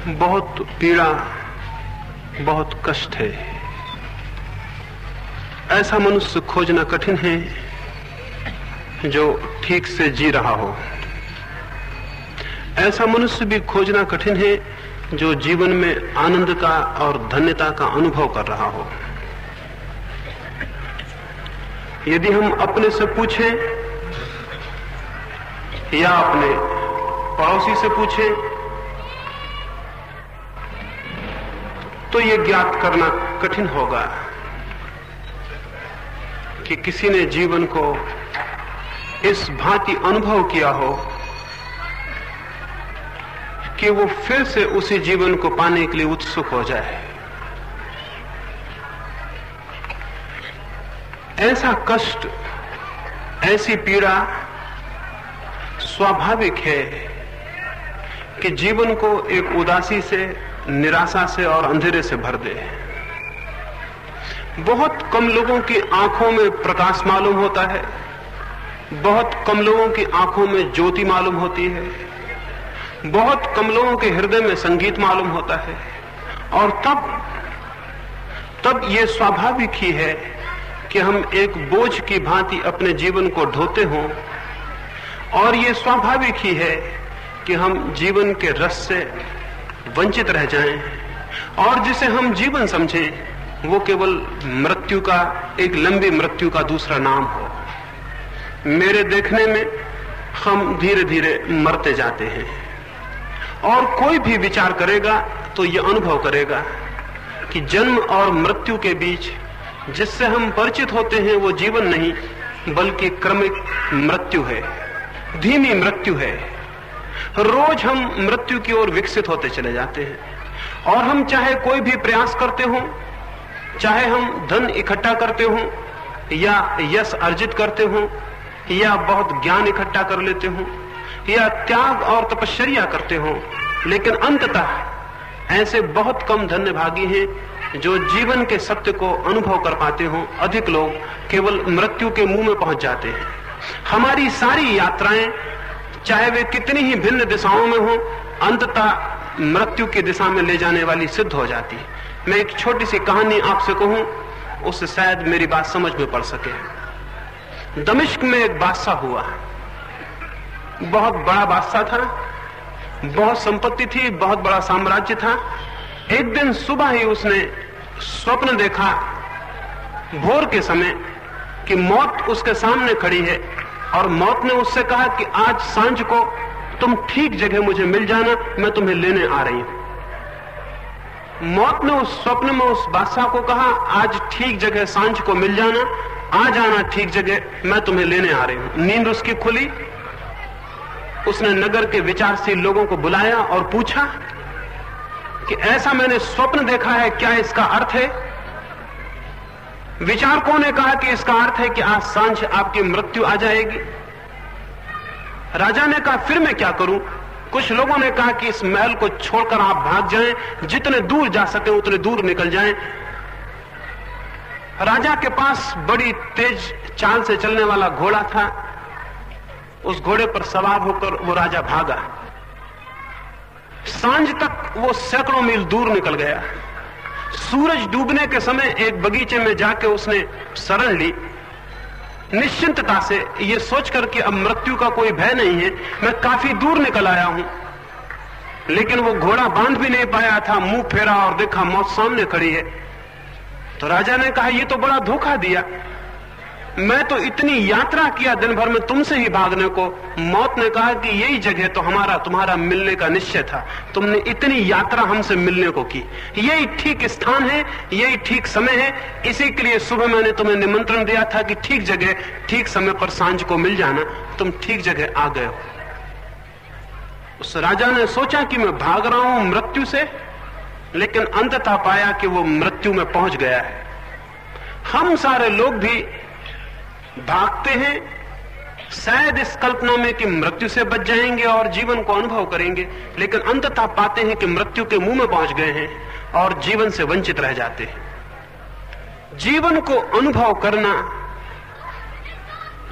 बहुत पीड़ा, बहुत कष्ट है। ऐसा मनुष्य खोजना कठिन है जो ठीक से जी रहा हो। ऐसा मनुष्य भी खोजना कठिन है जो जीवन में आनंद का और धन्यता का अनुभव कर रहा हो। यदि हम अपने से पूछें या अपने पड़ोसी से पूछें तो यह ज्ञात करना कठिन होगा कि किसी ने जीवन को इस भांति अनुभव किया हो कि वो फिर से उसी जीवन को पाने के लिए उत्सुक हो जाए। ऐसा कष्ट, ऐसी पीड़ा स्वाभाविक है कि जीवन को एक उदासी से, निराशा से और अंधेरे से भर दे। बहुत कम लोगों की आंखों में प्रकाश मालूम होता है, बहुत कम लोगों की आंखों में ज्योति मालूम होती है, बहुत कम लोगों के हृदय में संगीत मालूम होता है। और तब यह स्वाभाविक ही है कि हम एक बोझ की भांति अपने जीवन को ढोते हों, और यह स्वाभाविक ही है कि हम जीवन के रस से वंचित रह जाएं, और जिसे हम जीवन समझें वो केवल मृत्यु का, एक लंबी मृत्यु का दूसरा नाम हो। मेरे देखने में हम धीरे धीरे मरते जाते हैं, और कोई भी विचार करेगा तो ये अनुभव करेगा कि जन्म और मृत्यु के बीच जिससे हम परिचित होते हैं वो जीवन नहीं बल्कि क्रमिक मृत्यु है, धीमी मृत्यु है। रोज हम मृत्यु की ओर विकसित होते चले जाते हैं, और हम चाहे कोई भी प्रयास करते हों, चाहे हम धन इकट्ठा करते हों या यश अर्जित करते हों या बहुत ज्ञान इकट्ठा कर लेते हों या त्याग और तपश्चर्या करते हों, लेकिन अंततः ऐसे बहुत कम धन्यभागी हैं जो जीवन के सत्य को अनुभव कर पाते हों। अधिक लोग केवल मृत्यु के मुंह में पहुंच जाते हैं। हमारी सारी यात्राएं, चाहे वे कितनी ही भिन्न दिशाओं में हों, अंततः मृत्यु की दिशा में ले जाने वाली सिद्ध हो जाती है। मैं एक छोटी सी कहानी आपसे कहूं, उससे शायद मेरी बात समझ में पड़ सके। दमिश्क में एक बादशाह हुआ, बहुत बड़ा बादशाह था, बहुत संपत्ति थी, बहुत बड़ा साम्राज्य था। एक दिन सुबह ही उसने स्वप्न देखा भोर के समय कि मौत उसके सामने खड़ी है, और मौत ने उससे कहा कि आज सांझ को तुम ठीक जगह मुझे मिल जाना, मैं तुम्हें लेने आ रही हूं। मौत ने उस स्वप्न में उस बादशाह को कहा, आज ठीक जगह सांझ को मिल जाना, आ जाना ठीक जगह, मैं तुम्हें लेने आ रही हूं। नींद उसकी खुली, उसने नगर के विचारशील लोगों को बुलाया और पूछा कि ऐसा मैंने स्वप्न देखा है, क्या इसका अर्थ है? विचारकों ने कहा कि इसका अर्थ है कि आज सांझ आपकी मृत्यु आ जाएगी। राजा ने कहा फिर मैं क्या करूं? कुछ लोगों ने कहा कि इस महल को छोड़कर आप भाग जाएं, जितने दूर जा सके उतने दूर निकल जाएं। राजा के पास बड़ी तेज चाल से चलने वाला घोड़ा था, उस घोड़े पर सवार होकर वो राजा भागा। सांझ तक वो सैकड़ों मील दूर निकल गया। सूरज डूबने के समय एक बगीचे में जाके उसने शरण ली, निश्चिंतता से ये सोचकर कि अब मृत्यु का कोई भय नहीं है, मैं काफी दूर निकल आया हूं। लेकिन वो घोड़ा बांध भी नहीं पाया था, मुंह फेरा और देखा मौत सामने खड़ी है। तो राजा ने कहा ये तो बड़ा धोखा दिया, मैं तो इतनी यात्रा किया दिन भर में तुमसे ही भागने को। मौत ने कहा कि यही जगह तो तुम्हारा मिलने का निश्चय था, तुमने इतनी यात्रा हमसे मिलने को की, यही ठीक स्थान है, यही ठीक समय है, इसी के लिए सुबह मैंने तुम्हें निमंत्रण दिया था कि ठीक जगह ठीक समय पर सांझ को मिल जाना, तुम ठीक जगह आ गए हो। उस राजा ने सोचा कि मैं भाग रहा हूं मृत्यु से, लेकिन अंततः पाया कि वो मृत्यु में पहुंच गया है। हम सारे लोग भी भागते हैं, शायद इस कल्पना में कि मृत्यु से बच जाएंगे और जीवन को अनुभव करेंगे, लेकिन अंततः पाते हैं कि मृत्यु के मुंह में पहुंच गए हैं और जीवन से वंचित रह जाते हैं। जीवन को अनुभव करना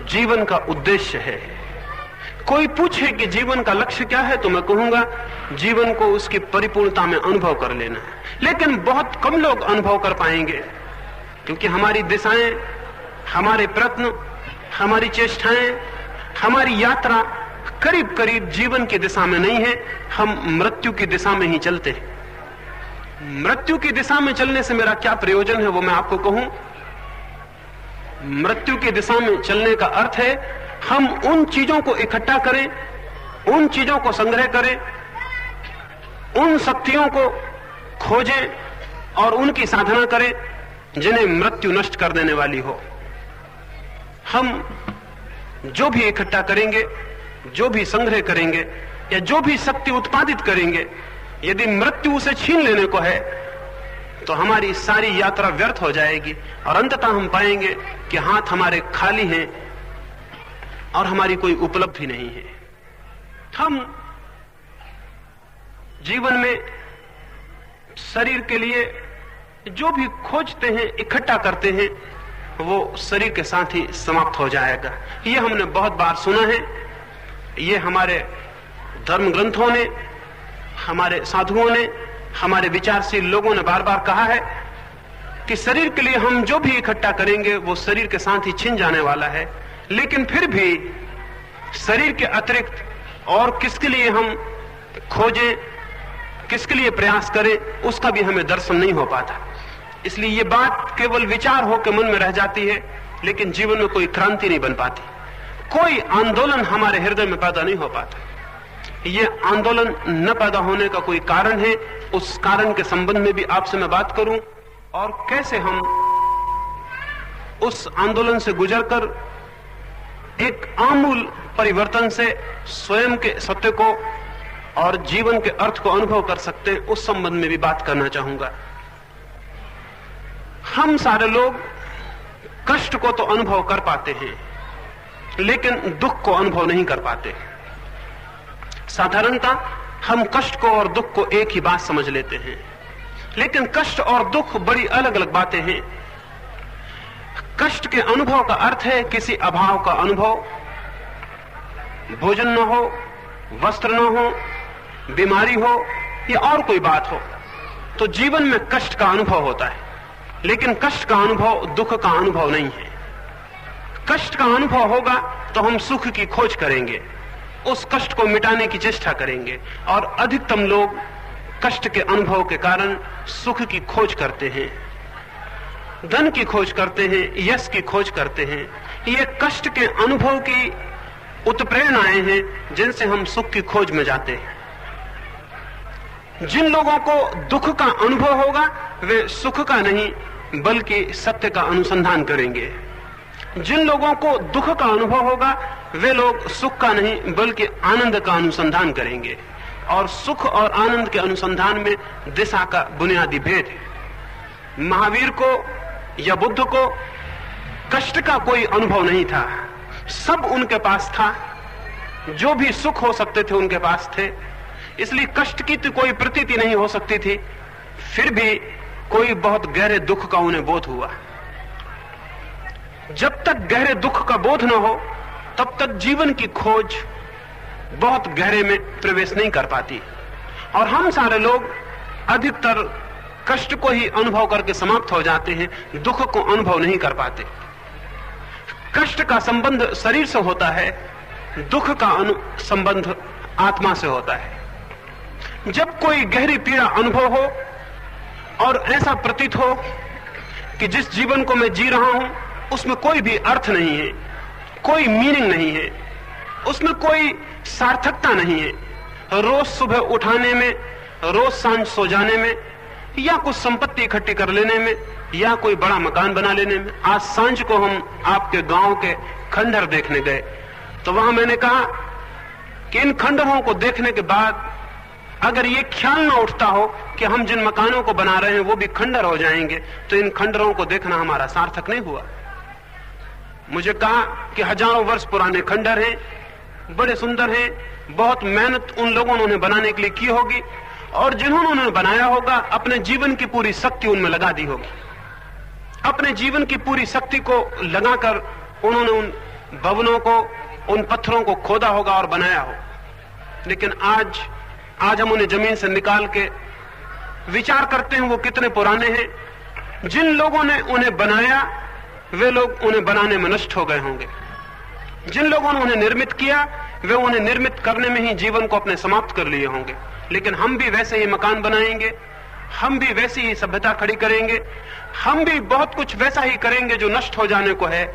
जीवन का उद्देश्य है। कोई पूछे कि जीवन का लक्ष्य क्या है तो मैं कहूंगा जीवन को उसकी परिपूर्णता में अनुभव कर लेना है। लेकिन बहुत कम लोग अनुभव कर पाएंगे, क्योंकि हमारी दिशाएं, हमारे प्रयत्न, हमारी चेष्टाएं, हमारी यात्रा करीब करीब जीवन की दिशा में नहीं है। हम मृत्यु की दिशा में ही चलते हैं। मृत्यु की दिशा में चलने से मेरा क्या प्रयोजन है वो मैं आपको कहूं। मृत्यु की दिशा में चलने का अर्थ है हम उन चीजों को इकट्ठा करें, उन चीजों को संग्रह करें, उन शक्तियों को खोजें और उनकी साधना करें जिन्हें मृत्यु नष्ट कर देने वाली हो। हम जो भी इकट्ठा करेंगे, जो भी संग्रह करेंगे या जो भी शक्ति उत्पादित करेंगे, यदि मृत्यु उसे छीन लेने को है तो हमारी सारी यात्रा व्यर्थ हो जाएगी और अंततः हम पाएंगे कि हाथ हमारे खाली हैं और हमारी कोई उपलब्धि नहीं है। हम जीवन में शरीर के लिए जो भी खोजते हैं, इकट्ठा करते हैं, वो शरीर के साथ ही समाप्त हो जाएगा। ये हमने बहुत बार सुना है। ये हमारे धर्म ग्रंथों ने, हमारे साधुओं ने, हमारे विचारशील लोगों ने बार बार कहा है कि शरीर के लिए हम जो भी इकट्ठा करेंगे वो शरीर के साथ ही छिन जाने वाला है। लेकिन फिर भी शरीर के अतिरिक्त और किसके लिए हम खोजें, किसके लिए प्रयास करें, उसका भी हमें दर्शन नहीं हो पाता। इसलिए ये बात केवल विचार होकर मन में रह जाती है, लेकिन जीवन में कोई क्रांति नहीं बन पाती, कोई आंदोलन हमारे हृदय में पैदा नहीं हो पाता। ये आंदोलन न पैदा होने का कोई कारण है, उस कारण के संबंध में भी आपसे मैं बात करूं और कैसे हम उस आंदोलन से गुजरकर एक आमूल परिवर्तन से स्वयं के सत्य को और जीवन के अर्थ को अनुभव कर सकते हैं, उस संबंध में भी बात करना चाहूंगा। हम सारे लोग कष्ट को तो अनुभव कर पाते हैं, लेकिन दुख को अनुभव नहीं कर पाते। साधारणतः हम कष्ट को और दुख को एक ही बात समझ लेते हैं, लेकिन कष्ट और दुख बड़ी अलग अलग बातें हैं। कष्ट के अनुभव का अर्थ है किसी अभाव का अनुभव, भोजन न हो, वस्त्र न हो, बीमारी हो या और कोई बात हो, तो जीवन में कष्ट का अनुभव होता है। लेकिन कष्ट का अनुभव दुख का अनुभव नहीं है। कष्ट का अनुभव होगा तो हम सुख की खोज करेंगे, उस कष्ट को मिटाने की चेष्टा करेंगे, और अधिकतम लोग कष्ट के अनुभव के कारण सुख की खोज करते हैं, धन की खोज करते हैं, यश की खोज करते हैं। ये कष्ट के अनुभव की उत्प्रेरणाएं हैं जिनसे हम सुख की खोज में जाते हैं। जिन लोगों को दुख का अनुभव होगा वे सुख का नहीं बल्कि सत्य का अनुसंधान करेंगे। जिन लोगों को दुख का अनुभव होगा वे लोग सुख का नहीं बल्कि आनंद का अनुसंधान करेंगे, और सुख और आनंद के अनुसंधान में दिशा का बुनियादी भेद है। महावीर को या बुद्ध को कष्ट का कोई अनुभव नहीं था, सब उनके पास था, जो भी सुख हो सकते थे उनके पास थे, इसलिए कष्ट की तो कोई प्रतीति नहीं हो सकती थी। फिर भी कोई बहुत गहरे दुख का उन्हें बोध हुआ। जब तक गहरे दुख का बोध न हो तब तक जीवन की खोज बहुत गहरे में प्रवेश नहीं कर पाती, और हम सारे लोग अधिकतर कष्ट को ही अनुभव करके समाप्त हो जाते हैं, दुख को अनुभव नहीं कर पाते। कष्ट का संबंध शरीर से होता है, दुख का संबंध आत्मा से होता है। जब कोई गहरी पीड़ा अनुभव हो और ऐसा प्रतीत हो कि जिस जीवन को मैं जी रहा हूं उसमें कोई भी अर्थ नहीं है, कोई मीनिंग नहीं है, उसमें कोई सार्थकता नहीं है, रोज सुबह उठाने में, रोज सांझ सो जाने में, या कुछ संपत्ति इकट्ठी कर लेने में, या कोई बड़ा मकान बना लेने में। आज सांझ को हम आपके गांव के खंडहर देखने गए, तो वहां मैंने कहा कि इन खंडहरों को देखने के बाद अगर ये ख्याल ना उठता हो कि हम जिन मकानों को बना रहे हैं वो भी खंडहर हो जाएंगे, तो इन खंडहरों को देखना हमारा सार्थक नहीं हुआ। मुझे कहा कि हजारों वर्ष पुराने खंडहर हैं, बड़े सुंदर हैं, बहुत मेहनत उन लोगों ने उन्हें बनाने के लिए की होगी, और जिन्होंने उन्हें बनाया होगा अपने जीवन की पूरी शक्ति उनमें लगा दी होगी। अपने जीवन की पूरी शक्ति को लगाकर उन्होंने उन भवनों को, उन पत्थरों को खोदा होगा और बनाया हो। लेकिन आज हम उन्हें जमीन से निकाल के विचार करते हैं वो कितने पुराने हैं। जिन लोगों ने उन्हें बनाया वे लोग उन्हें बनाने में नष्ट हो गए होंगे। जिन लोगों ने उन्हें निर्मित किया वे उन्हें निर्मित करने में ही जीवन को अपने समाप्त कर लिए होंगे। लेकिन हम भी वैसे ही मकान बनाएंगे, हम भी वैसी ही सभ्यता खड़ी करेंगे, हम भी बहुत कुछ वैसा ही करेंगे जो नष्ट हो जाने को है,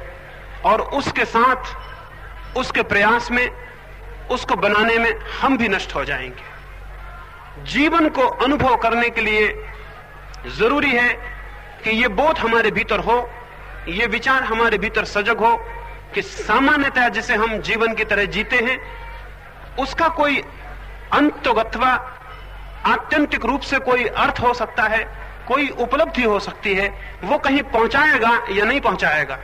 और उसके साथ उसके प्रयास में उसको बनाने में हम भी नष्ट हो जाएंगे। जीवन को अनुभव करने के लिए जरूरी है कि ये बोध हमारे भीतर हो, ये विचार हमारे भीतर सजग हो कि सामान्यतः जिसे हम जीवन की तरह जीते हैं उसका कोई अंत अथवा आत्यंतिक रूप से कोई अर्थ हो सकता है, कोई उपलब्धि हो सकती है, वो कहीं पहुंचाएगा या नहीं पहुंचाएगा।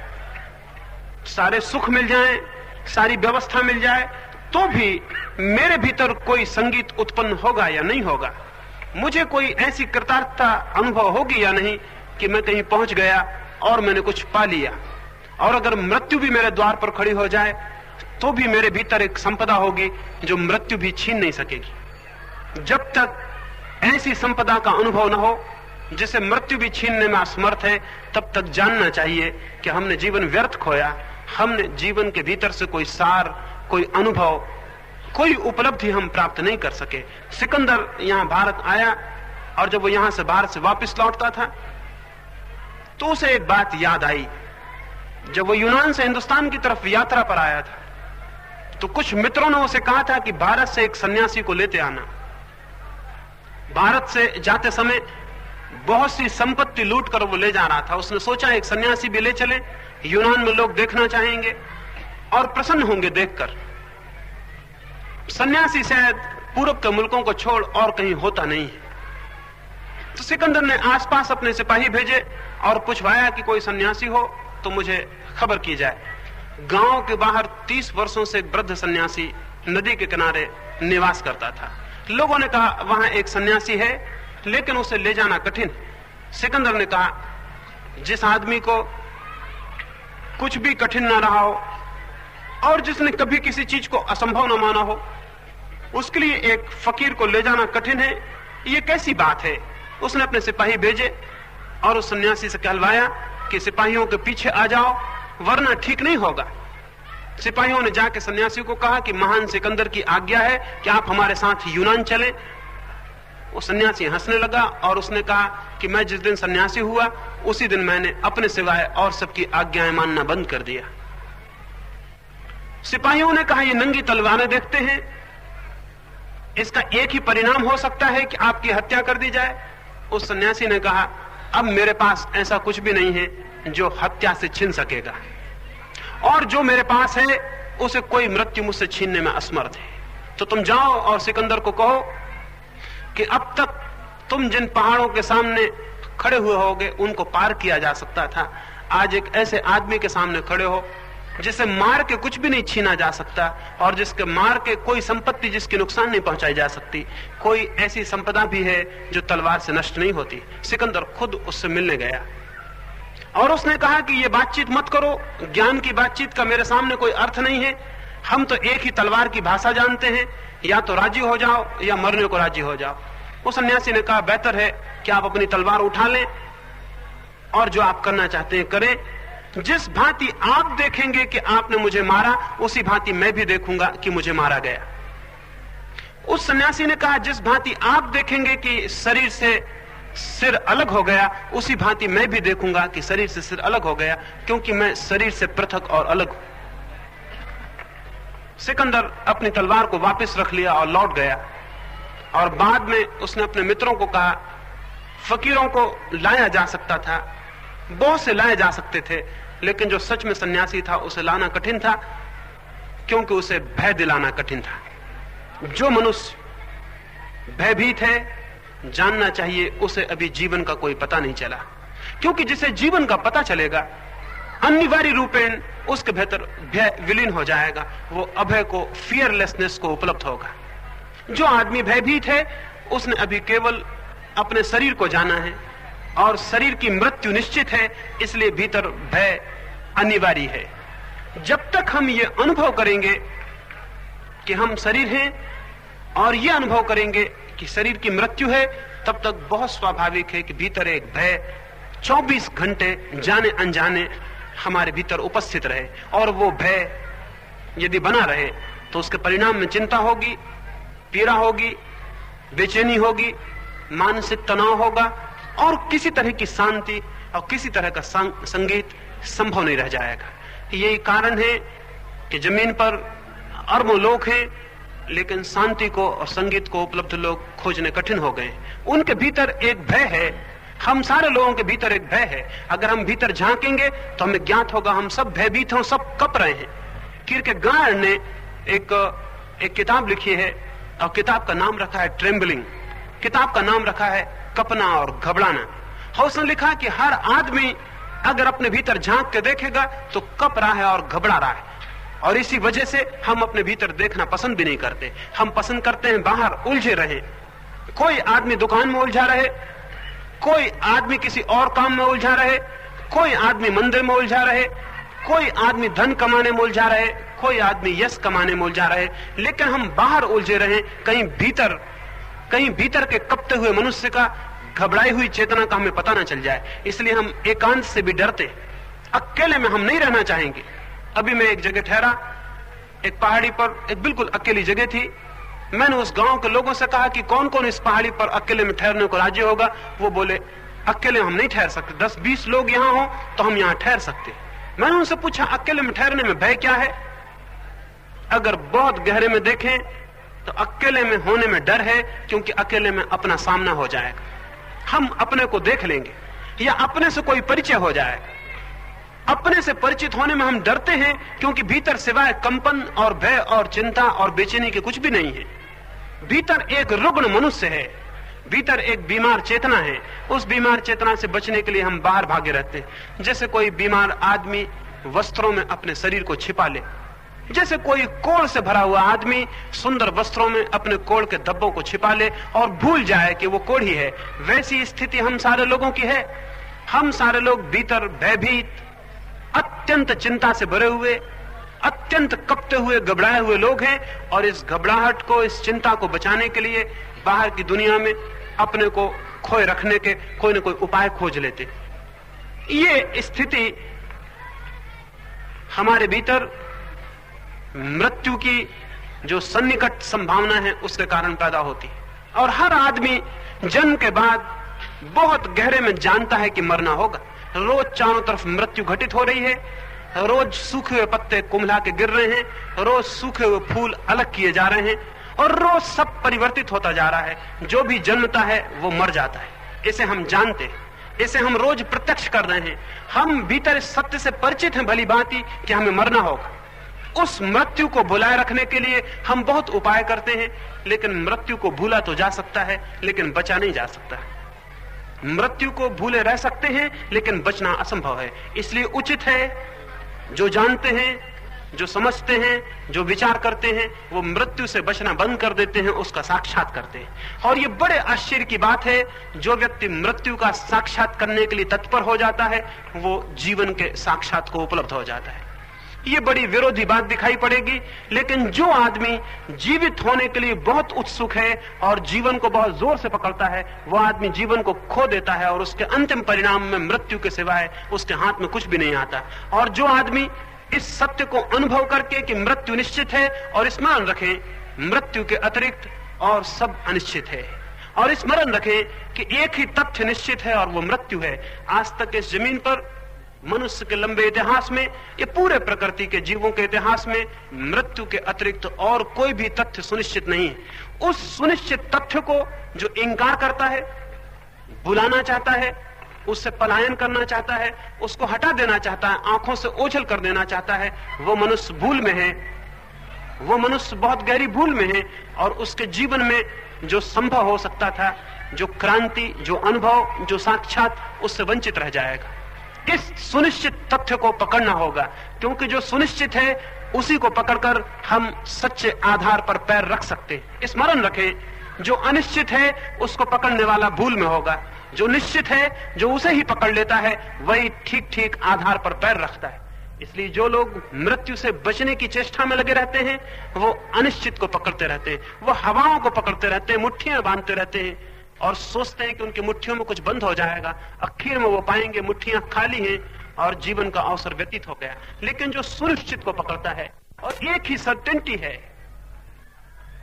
सारे सुख मिल जाएं, सारी व्यवस्था मिल जाए तो भी मेरे भीतर कोई संगीत उत्पन्न होगा या नहीं होगा, मुझे कोई ऐसी कृतार्थता अनुभव होगी या नहीं कि मैं कहीं पहुंच गया और मैंने कुछ पा लिया। और अगर मृत्यु भी मेरे द्वार पर खड़ी हो जाए तो भी मेरे भीतर एक संपदा होगी जो मृत्यु भी छीन नहीं सकेगी। जब तक ऐसी संपदा का अनुभव न हो जिसे मृत्यु भी छीनने में असमर्थ है, तब तक जानना चाहिए कि हमने जीवन व्यर्थ खोया, हमने जीवन के भीतर से कोई सार, कोई अनुभव, कोई उपलब्धि हम प्राप्त नहीं कर सके। सिकंदर यहां भारत आया और जब वो यहां से भारत से वापस लौटता था तो उसे एक बात याद आई। जब वो यूनान से हिंदुस्तान की तरफ यात्रा पर आया था तो कुछ मित्रों ने उसे कहा था कि भारत से एक सन्यासी को लेते आना। भारत से जाते समय बहुत सी संपत्ति लूट कर वो ले जा रहा था। उसने सोचा एक सन्यासी भी ले चले, यूनान में लोग देखना चाहेंगे और प्रसन्न होंगे देखकर। सन्यासी शायद पूर्व के मुल्कों को छोड़ और कहीं होता नहीं है। तो सिकंदर ने आसपास अपने सिपाही भेजे और पूछवाया कि कोई सन्यासी हो तो मुझे खबर की जाए। गांव के बाहर 30 वर्षों से एक वृद्ध सन्यासी नदी के किनारे निवास करता था। लोगों ने कहा वहां एक सन्यासी है लेकिन उसे ले जाना कठिन। सिकंदर ने कहा जिस आदमी को कुछ भी कठिन ना रहा हो और जिसने कभी किसी चीज को असंभव न माना हो, उसके लिए एक फकीर को ले जाना कठिन है, ये कैसी बात है। उसने अपने सिपाही भेजे और उस सन्यासी से कहलवाया कि सिपाहियों के पीछे आ जाओ वरना ठीक नहीं होगा। सिपाहियों ने जाके सन्यासी को कहा कि महान सिकंदर की आज्ञा है कि आप हमारे साथ यूनान चलें। वो सन्यासी हंसने लगा और उसने कहा कि मैं जिस दिन सन्यासी हुआ उसी दिन मैंने अपने सिवाय और सबकी आज्ञाएं मानना बंद कर दिया। सिपाहियों ने कहा ये नंगी तलवारें देखते हैं, इसका एक ही परिणाम हो सकता है कि आपकी हत्या कर दी जाए। उस सन्यासी ने कहा अब मेरे पास ऐसा कुछ भी नहीं है जो हत्या से छीन सकेगा, और जो मेरे पास है उसे कोई मृत्यु मुझसे छीनने में असमर्थ है। तो तुम जाओ और सिकंदर को कहो कि अब तक तुम जिन पहाड़ों के सामने खड़े हुए होगे उनको पार किया जा सकता था, आज एक ऐसे आदमी के सामने खड़े हो जिसे मार के कुछ भी नहीं छीना जा सकता और जिसके मार के कोई संपत्ति जिसकी नुकसान नहीं पहुंचाई जा सकती। कोई ऐसी संपदा भी है जो तलवार से नष्ट नहीं होती। सिकंदर खुद उससे मिलने गया और उसने कहा कि ये बातचीत मत करो, ज्ञान की बातचीत का मेरे सामने कोई अर्थ नहीं है। हम तो एक ही तलवार की भाषा जानते हैं, या तो राजी हो जाओ या मरने को राजी हो जाओ। उस सन्यासी ने कहा बेहतर है कि आप अपनी तलवार उठा लें और जो आप करना चाहते हैं करें। जिस भांति आप देखेंगे कि आपने मुझे मारा उसी भांति मैं भी देखूंगा कि मुझे मारा गया। उस सन्यासी ने कहा जिस भांति आप देखेंगे कि शरीर से सिर अलग हो गया उसी भांति मैं भी देखूंगा कि शरीर से सिर अलग हो गया, क्योंकि मैं शरीर से पृथक और अलग हूं। सिकंदर अपनी तलवार को वापस रख लिया और लौट गया और बाद में उसने अपने मित्रों को कहा फकीरों को लाया जा सकता था, बहुत से लाए जा सकते थे, लेकिन जो सच में सन्यासी था उसे लाना कठिन था, क्योंकि उसे भय दिलाना कठिन था। जो मनुष्य भयभीत है जानना चाहिए उसे अभी जीवन का कोई पता नहीं चला, क्योंकि जिसे जीवन का पता चलेगा अनिवार्य रूपेण उसके भीतर भय विलीन हो जाएगा, वो अभय को, फियरलेसनेस को उपलब्ध होगा। जो आदमी भयभीत है उसने अभी केवल अपने शरीर को जाना है और शरीर की मृत्यु निश्चित है, इसलिए भीतर भय अनिवार्य है। जब तक हम ये अनुभव करेंगे कि हम शरीर हैं और ये अनुभव करेंगे कि शरीर की मृत्यु है, तब तक बहुत स्वाभाविक है कि भीतर एक भय 24 घंटे जाने अनजाने हमारे भीतर उपस्थित रहे। और वो भय यदि बना रहे तो उसके परिणाम में चिंता होगी, पीड़ा होगी, बेचैनी होगी, मानसिक तनाव होगा और किसी तरह की शांति और किसी तरह का संगीत संभव नहीं रह जाएगा। यही कारण है कि जमीन पर अरबों लोग हैं, लेकिन शांति को और संगीत को उपलब्ध लोग खोजने कठिन हो गए। उनके भीतर एक भय है, हम सारे लोगों के भीतर एक भय है। अगर हम भीतर झांकेंगे तो हमें ज्ञात होगा हम सब भयभीत हैं, सब कप रहे हैं। किरकेगार्ड ने एक किताब लिखी है और किताब का नाम रखा है ट्रेम्बलिंग। किताब का नाम रखा है कपना और घबराना। और उसने लिखा कि हर आदमी अगर अपने भीतर झांक के देखेगा तो कप रहा है और घबरा रहा है। और इसी वजह से हम अपने भीतर देखना पसंद भी नहीं करते। हम पसंद करते हैं बाहर उलझे रहे। कोई आदमी दुकान में उलझा रहे, कोई आदमी किसी और काम में उलझा रहे, कोई आदमी मंदिर में उलझा रहे, कोई आदमी धन कमाने में उलझा रहे, कोई आदमी यश कमाने में उलझा रहे, लेकिन हम बाहर उलझे रहे। कहीं भीतर के कपते हुए मनुष्य का, घबराई हुई चेतना का हमें पता ना चल जाए। इसलिए हम एकांत से भी डरते। अकेले में हम नहीं रहना चाहेंगे। अभी मैं एक जगह ठहरा, एक पहाड़ी पर, एक बिल्कुल अकेली जगह थी। मैंने उस गांव के लोगों से कहा कि कौन कौन इस पहाड़ी पर अकेले में ठहरने को राजी होगा। वो बोले अकेले हम नहीं ठहर सकते, 10-20 लोग यहाँ हो तो हम यहाँ ठहर सकते। मैंने उनसे पूछा अकेले में ठहरने में भय क्या है? अगर बहुत गहरे में देखें तो अकेले में होने में डर है, क्योंकि अकेले में अपना सामना हो जाएगा, हम अपने को देख लेंगे या अपने से कोई परिचय हो जाएगा। अपने से परिचित होने में हम डरते हैं, क्योंकि भीतर सिवाय कंपन और भय और चिंता और बेचैनी के कुछ भी नहीं है। भीतर एक रुग्ण मनुष्य है, भीतर एक बीमार चेतना है। उस बीमार चेतना से बचने के लिए हम बाहर भागे रहते हैं। जैसे कोई बीमार आदमी वस्त्रों में अपने शरीर को छिपा ले, जैसे कोई कोढ़ से भरा हुआ आदमी सुंदर वस्त्रों में अपने कोढ़ के धब्बों को छिपा ले और भूल जाए कि वो कोढ़ ही है, वैसी स्थिति हम सारे लोगों की है। हम सारे लोग भीतर भयभीत, अत्यंत चिंता से भरे हुए, अत्यंत कपते हुए, घबराए हुए लोग हैं। और इस घबराहट को, इस चिंता को बचाने के लिए बाहर की दुनिया में अपने को खोए रखने के कोई न कोई उपाय खोज लेते। ये स्थिति हमारे भीतर मृत्यु की जो सन्निकट संभावना है उसके कारण पैदा होती है। और हर आदमी जन्म के बाद बहुत गहरे में जानता है कि मरना होगा। रोज चारों तरफ मृत्यु घटित हो रही है, रोज सूखे हुए पत्ते कुम्हला के गिर रहे हैं, रोज सूखे हुए फूल अलग किए जा रहे हैं, और रोज सब परिवर्तित होता जा रहा है। जो भी जन्मता है वो मर जाता है। इसे हम जानते हैं, इसे हम रोज प्रत्यक्ष कर रहे हैं। हम भीतर इस सत्य से परिचित हैं भली भांति कि हमें मरना होगा। उस मृत्यु को भुलाए रखने के लिए हम बहुत उपाय करते हैं, लेकिन मृत्यु को भूला तो जा सकता है, लेकिन बचा नहीं जा सकता। मृत्यु को भूले रह सकते हैं, लेकिन बचना असंभव है। इसलिए उचित है जो जानते हैं, जो समझते हैं, जो विचार करते हैं, वो मृत्यु से बचना बंद कर देते हैं, उसका साक्षात करते हैं। और ये बड़े आश्चर्य की बात है, जो व्यक्ति मृत्यु का साक्षात करने के लिए तत्पर हो जाता है, वो जीवन के साक्षात को उपलब्ध हो जाता है। ये बड़ी विरोधी बात दिखाई पड़ेगी, लेकिन जो आदमी जीवित होने के लिए बहुत उत्सुक है और जीवन को बहुत जोर से पकड़ता है, वो आदमी जीवन को खो देता है और उसके अंतिम परिणाम में मृत्यु के सिवाय उसके हाथ में कुछ भी नहीं आता। और जो आदमी इस सत्य को अनुभव करके कि मृत्यु निश्चित है, और स्मरण रखें मृत्यु के अतिरिक्त और सब अनिश्चित है, और स्मरण रखें कि एक ही तथ्य निश्चित है और वो मृत्यु है। आज तक इस जमीन पर मनुष्य के लंबे इतिहास में, ये पूरे प्रकृति के जीवों के इतिहास में मृत्यु के अतिरिक्त और कोई भी तथ्य सुनिश्चित नहीं है। उस सुनिश्चित तथ्य को जो इंकार करता है, भुलाना चाहता है, उससे पलायन करना चाहता है, उसको हटा देना चाहता है, आंखों से ओझल कर देना चाहता है, वो मनुष्य भूल में है, वो मनुष्य बहुत गहरी भूल में है। और उसके जीवन में जो संभव हो सकता था, जो क्रांति, जो अनुभव, जो साक्षात, उससे वंचित रह जाएगा। इस सुनिश्चित तथ्य को पकड़ना होगा, क्योंकि जो सुनिश्चित है उसी को पकड़कर हम सच्चे आधार पर पैर रख सकते। स्मरण रखें, जो अनिश्चित है उसको पकड़ने वाला भूल में होगा, जो निश्चित है, जो उसे ही पकड़ लेता है, वही ठीक ठीक आधार पर पैर रखता है। इसलिए जो लोग मृत्यु से बचने की चेष्टा में लगे रहते हैं वो अनिश्चित को पकड़ते रहते हैं, वो हवाओं को पकड़ते रहते हैं, मुट्ठियां बांधते रहते हैं और सोचते हैं कि उनकी मुट्ठियों में कुछ बंद हो जाएगा। आखिर में वो पाएंगे मुट्ठियां खाली हैं और जीवन का अवसर व्यतीत हो गया। लेकिन जो सुनिश्चित को पकड़ता है और एक ही सर्टेनिटी है,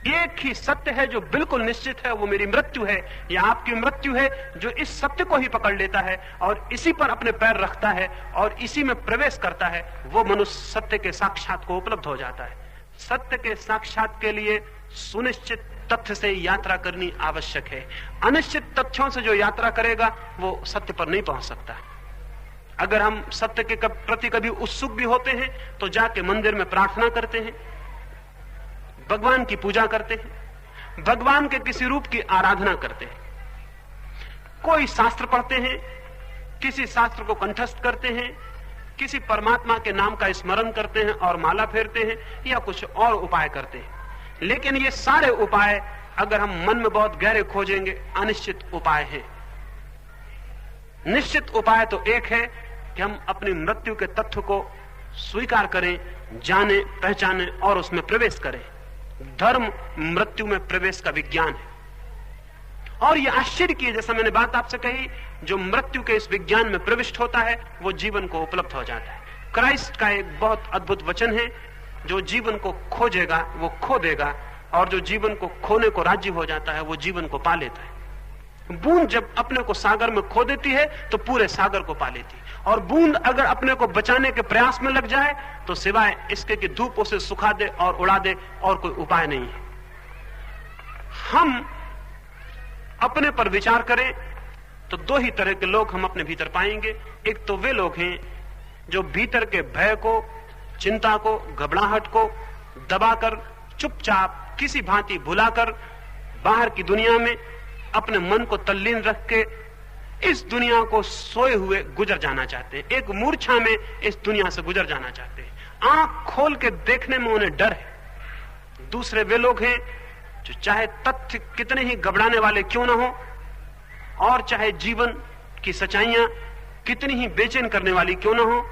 एक ही सत्य है जो बिल्कुल निश्चित है, वो मेरी मृत्यु है या आपकी मृत्यु है, जो इस सत्य को ही पकड़ लेता है और इसी पर अपने पैर रखता है और इसी में प्रवेश करता है, वो मनुष्य सत्य के साक्षात को उपलब्ध हो जाता है। सत्य के साक्षात के लिए सुनिश्चित तथ्य से यात्रा करनी आवश्यक है। अनिश्चित तथ्यों से जो यात्रा करेगा वो सत्य पर नहीं पहुंच सकता। अगर हम सत्य के प्रति कभी उत्सुक भी होते हैं तो जाके मंदिर में प्रार्थना करते हैं, भगवान की पूजा करते हैं, भगवान के किसी रूप की आराधना करते हैं, कोई शास्त्र पढ़ते हैं, किसी शास्त्र को कंठस्थ करते हैं, किसी परमात्मा के नाम का स्मरण करते हैं और माला फेरते हैं या कुछ और उपाय करते हैं। लेकिन ये सारे उपाय अगर हम मन में बहुत गहरे खोजेंगे अनिश्चित उपाय हैं। निश्चित उपाय तो एक है कि हम अपनी मृत्यु के तथ्य को स्वीकार करें, जाने, पहचाने और उसमें प्रवेश करें। धर्म मृत्यु में प्रवेश का विज्ञान है। और यह आश्चर्य की, जैसा मैंने बात आपसे कही, जो मृत्यु के इस विज्ञान में प्रविष्ट होता है वो जीवन को उपलब्ध हो जाता है। क्राइस्ट का एक बहुत अद्भुत वचन है, जो जीवन को खोजेगा वो खो देगा और जो जीवन को खोने को राजी हो जाता है वो जीवन को पा लेता है। बूंद जब अपने को सागर में खो देती है तो पूरे सागर को पा लेती है, और बूंद अगर अपने को बचाने के प्रयास में लग जाए तो सिवाय इसके कि धूप उसे सुखा दे और उड़ा दे और कोई उपाय नहीं है। हम अपने पर विचार करें तो दो ही तरह के लोग हम अपने भीतर पाएंगे। एक तो वे लोग हैं जो भीतर के भय को, चिंता को, घबराहट को दबाकर, चुपचाप किसी भांति भुलाकर बाहर की दुनिया में अपने मन को तल्लीन रख के इस दुनिया को सोए हुए गुजर जाना चाहते हैं, एक मूर्छा में इस दुनिया से गुजर जाना चाहते हैं। आंख खोल के देखने में उन्हें डर है। दूसरे वे लोग हैं जो चाहे तथ्य कितने ही घबराने वाले क्यों ना हो और चाहे जीवन की सच्चाइयां कितनी ही बेचैन करने वाली क्यों ना हो